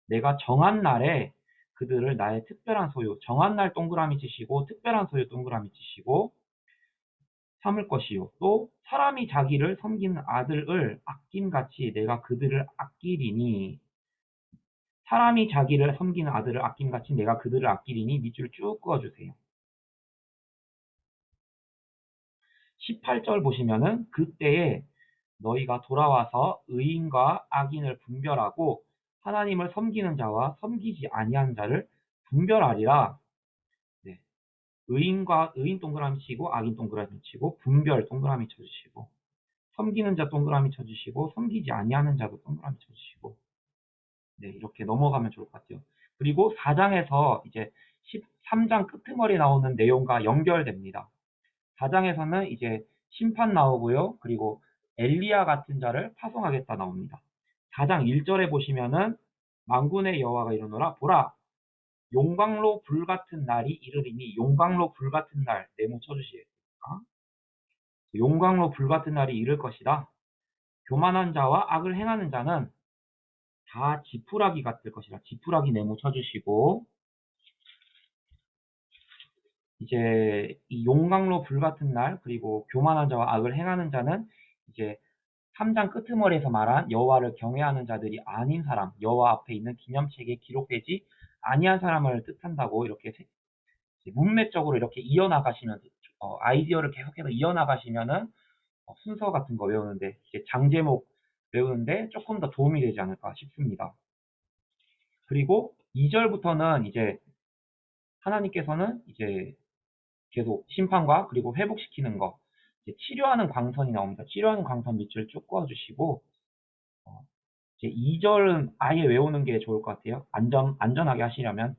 내가 정한 날에 그들을 나의 특별한 소유, 정한 날 동그라미 치시고 특별한 소유 동그라미 치시고 삼을 것이요. 또 사람이 자기를 섬기는 아들을 아낌같이 내가 그들을 아끼리니 사람이 자기를 섬기는 아들을 아낌같이 내가 그들을 아끼리니 밑줄 쭉 그어주세요. 18절 보시면은 그때에 너희가 돌아와서 의인과 악인을 분별하고 하나님을 섬기는 자와 섬기지 아니한 자를 분별하리라. 네. 의인 동그라미 치고 악인 동그라미 치고 분별 동그라미 쳐주시고 섬기는 자 동그라미 쳐주시고 섬기지 아니하는 자도 동그라미 쳐주시고 네, 이렇게 넘어가면 좋을 것 같아요. 그리고 4장에서 이제 13장 끄트머리 나오는 내용과 연결됩니다. 4장에서는 이제 심판 나오고요. 그리고 엘리야 같은 자를 파송하겠다 나옵니다. 4장 1절에 보시면은 만군의 여호와가 이르노라 보라 용광로 불같은 날이 이르리니 용광로 불같은 날 네모 쳐주시겠습니까? 용광로 불같은 날이 이를 것이다. 교만한 자와 악을 행하는 자는 다 지푸라기 같을 것이다. 지푸라기 네모 쳐주시고 이제 이 용광로 불같은 날 그리고 교만한 자와 악을 행하는 자는 이제 3장 끄트머리에서 말한 여호와를 경외하는 자들이 아닌 사람, 여호와 앞에 있는 기념책에 기록되지 아니한 사람을 뜻한다고 이렇게 문맥적으로 이렇게 이어나가시면 아이디어를 계속해서 이어나가시면은 순서 같은 거 외우는데 이제 장제목 외우는데 조금 더 도움이 되지 않을까 싶습니다. 그리고 2절부터는 이제 하나님께서는 이제 계속 심판과 그리고 회복시키는 거 이제 치료하는 광선이 나옵니다. 치료하는 광선 밑줄 쭉 그어주시고 이제 2절은 아예 외우는 게 좋을 것 같아요. 안전하게 하시려면.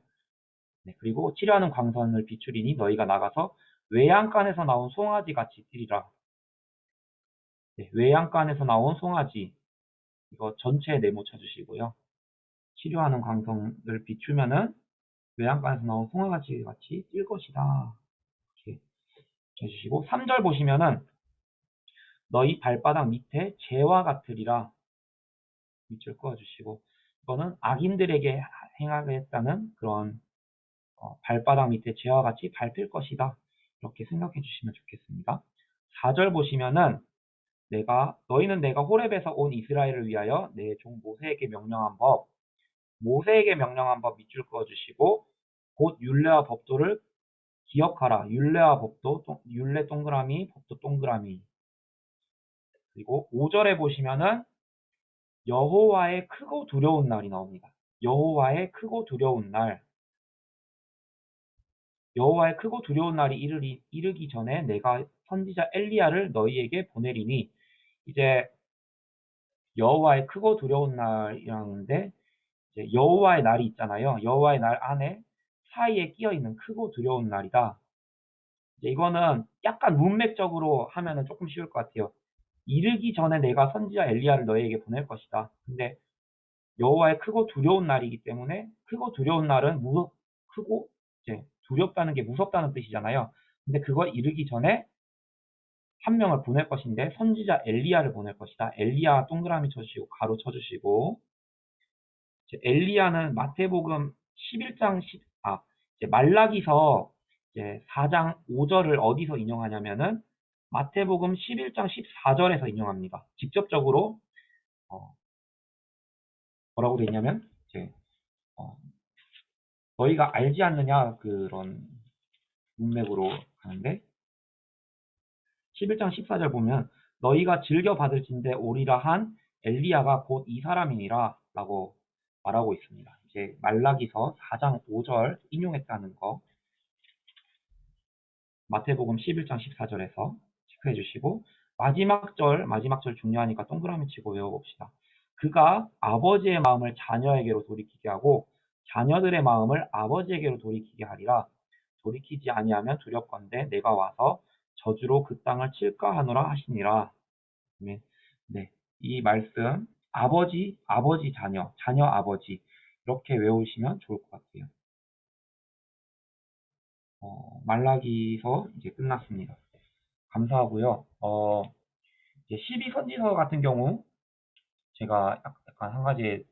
네, 그리고 치료하는 광선을 비추리니 너희가 나가서 외양간에서 나온 송아지 같이 뛰리라. 네, 외양간에서 나온 송아지 이거 전체에 네모 쳐주시고요. 치료하는 광선을 비추면은 외양간에서 나온 송아지 같이 뛸 것이다. 이렇게 해주시고 3절 보시면은 너희 발바닥 밑에 재와 같으리라. 밑줄 그어주시고 이거는 악인들에게 행하겠다는 그런 발바닥 밑에 재와 같이 밟힐 것이다. 이렇게 생각해 주시면 좋겠습니다. 4절 보시면은 너희는 내가 호렙에서 온 이스라엘을 위하여 내 종 모세에게 명령한 법 밑줄 그어주시고 곧 율례와 법도를 기억하라. 율례와 법도 율례 동그라미 법도 동그라미 그리고 5절에 보시면은 여호와의 크고 두려운 날이 나옵니다. 여호와의 크고 두려운 날 여호와의 크고 두려운 날이 이르기 전에 내가 선지자 엘리야를 너희에게 보내리니 이제 여호와의 크고 두려운 날이라는데 이제 여호와의 날이 있잖아요. 여호와의 날 안에 사이에 끼어 있는 크고 두려운 날이다. 이제 이거는 약간 문맥적으로 하면은 조금 쉬울 것 같아요. 이르기 전에 내가 선지자 엘리야를 너희에게 보낼 것이다. 근데 여호와의 크고 두려운 날이기 때문에 크고 두려운 날은 크고 이제 두렵다는 게 무섭다는 뜻이잖아요. 근데 그걸 이르기 전에 한 명을 보낼 것인데 선지자 엘리야를 보낼 것이다. 엘리야 동그라미 쳐주시고 가로 쳐주시고 엘리야는 마태복음 11장 이제 말라기서 이제 4장 5절을 어디서 인용하냐면은 마태복음 11장 14절에서 인용합니다. 직접적으로 뭐라고 되어 있냐면 이제 너희가 알지 않느냐 그런 문맥으로 가는데 11장 14절 보면 너희가 즐겨 받을진대 오리라 한 엘리야가 곧 이 사람이니라 라고 말하고 있습니다. 이제 말라기서 4장 5절 인용했다는 거 마태복음 11장 14절에서 체크해 주시고 마지막 절 중요하니까 동그라미 치고 외워봅시다. 그가 아버지의 마음을 자녀에게로 돌이키게 하고 자녀들의 마음을 아버지에게로 돌이키게 하리라. 돌이키지 아니하면 두렵건대 내가 와서 저주로 그 땅을 칠까 하노라 하시니라. 네, 이 말씀 아버지, 자녀, 자녀, 아버지 이렇게 외우시면 좋을 것 같아요. 말라기서 이제 끝났습니다. 감사하고요. 이제 12선지서 같은 경우 제가 약간 한 가지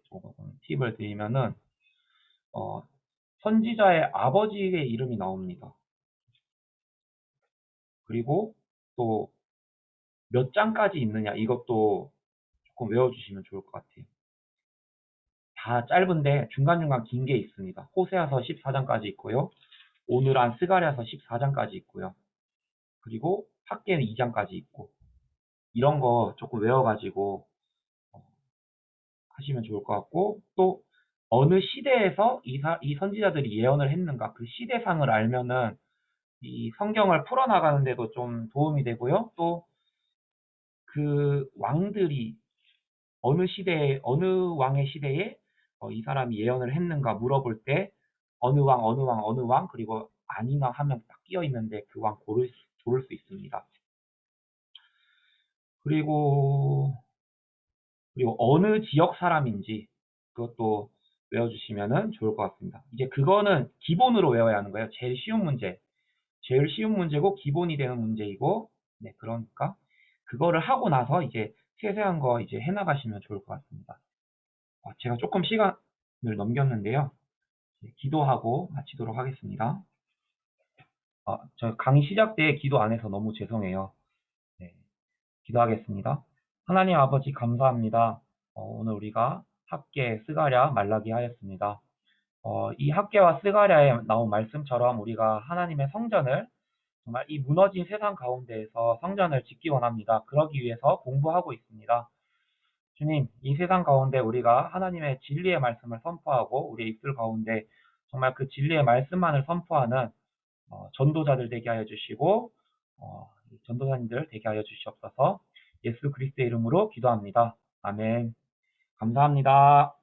팁을 드리면은 선지자의 아버지의 이름이 나옵니다. 그리고 또 몇 장까지 있느냐 이것도 조금 외워주시면 좋을 것 같아요. 다 짧은데 중간중간 긴 게 있습니다. 호세아서 14장까지 있고요. 오늘한 스가랴서 14장까지 있고요. 그리고 학개는 2장까지 있고 이런 거 조금 외워가지고 하시면 좋을 것 같고 또 어느 시대에서 이 선지자들이 예언을 했는가 그 시대상을 알면은 이 성경을 풀어나가는 데도 좀 도움이 되고요. 또 그 왕들이 어느 시대에 어느 왕의 시대에 이 사람이 예언을 했는가 물어볼 때 어느 왕 어느 왕 어느 왕 그리고 아니나 하면 딱 끼어 있는데 그 왕 고를 수 있습니다. 그리고 어느 지역 사람인지 그것도 외워주시면 좋을 것 같습니다. 이제 그거는 기본으로 외워야 하는 거예요. 제일 쉬운 문제. 제일 쉬운 문제고 기본이 되는 문제이고 네, 그러니까 그거를 하고 나서 이제 세세한 거 이제 해나가시면 좋을 것 같습니다. 제가 조금 시간을 넘겼는데요. 기도하고 마치도록 하겠습니다. 저 강의 시작 때 기도 안 해서 너무 죄송해요. 네, 기도하겠습니다. 하나님 아버지 감사합니다. 오늘 우리가 학개, 스가랴, 말라기 하였습니다. 이 학개와 스가랴에 나온 말씀처럼 우리가 하나님의 성전을 정말 이 무너진 세상 가운데에서 성전을 짓기 원합니다. 그러기 위해서 공부하고 있습니다. 주님, 이 세상 가운데 우리가 하나님의 진리의 말씀을 선포하고 우리의 입술 가운데 정말 그 진리의 말씀만을 선포하는 전도자들 되게 하여 주시고 전도사님들 되게 하여 주시옵소서. 예수 그리스도의 이름으로 기도합니다. 아멘. 감사합니다.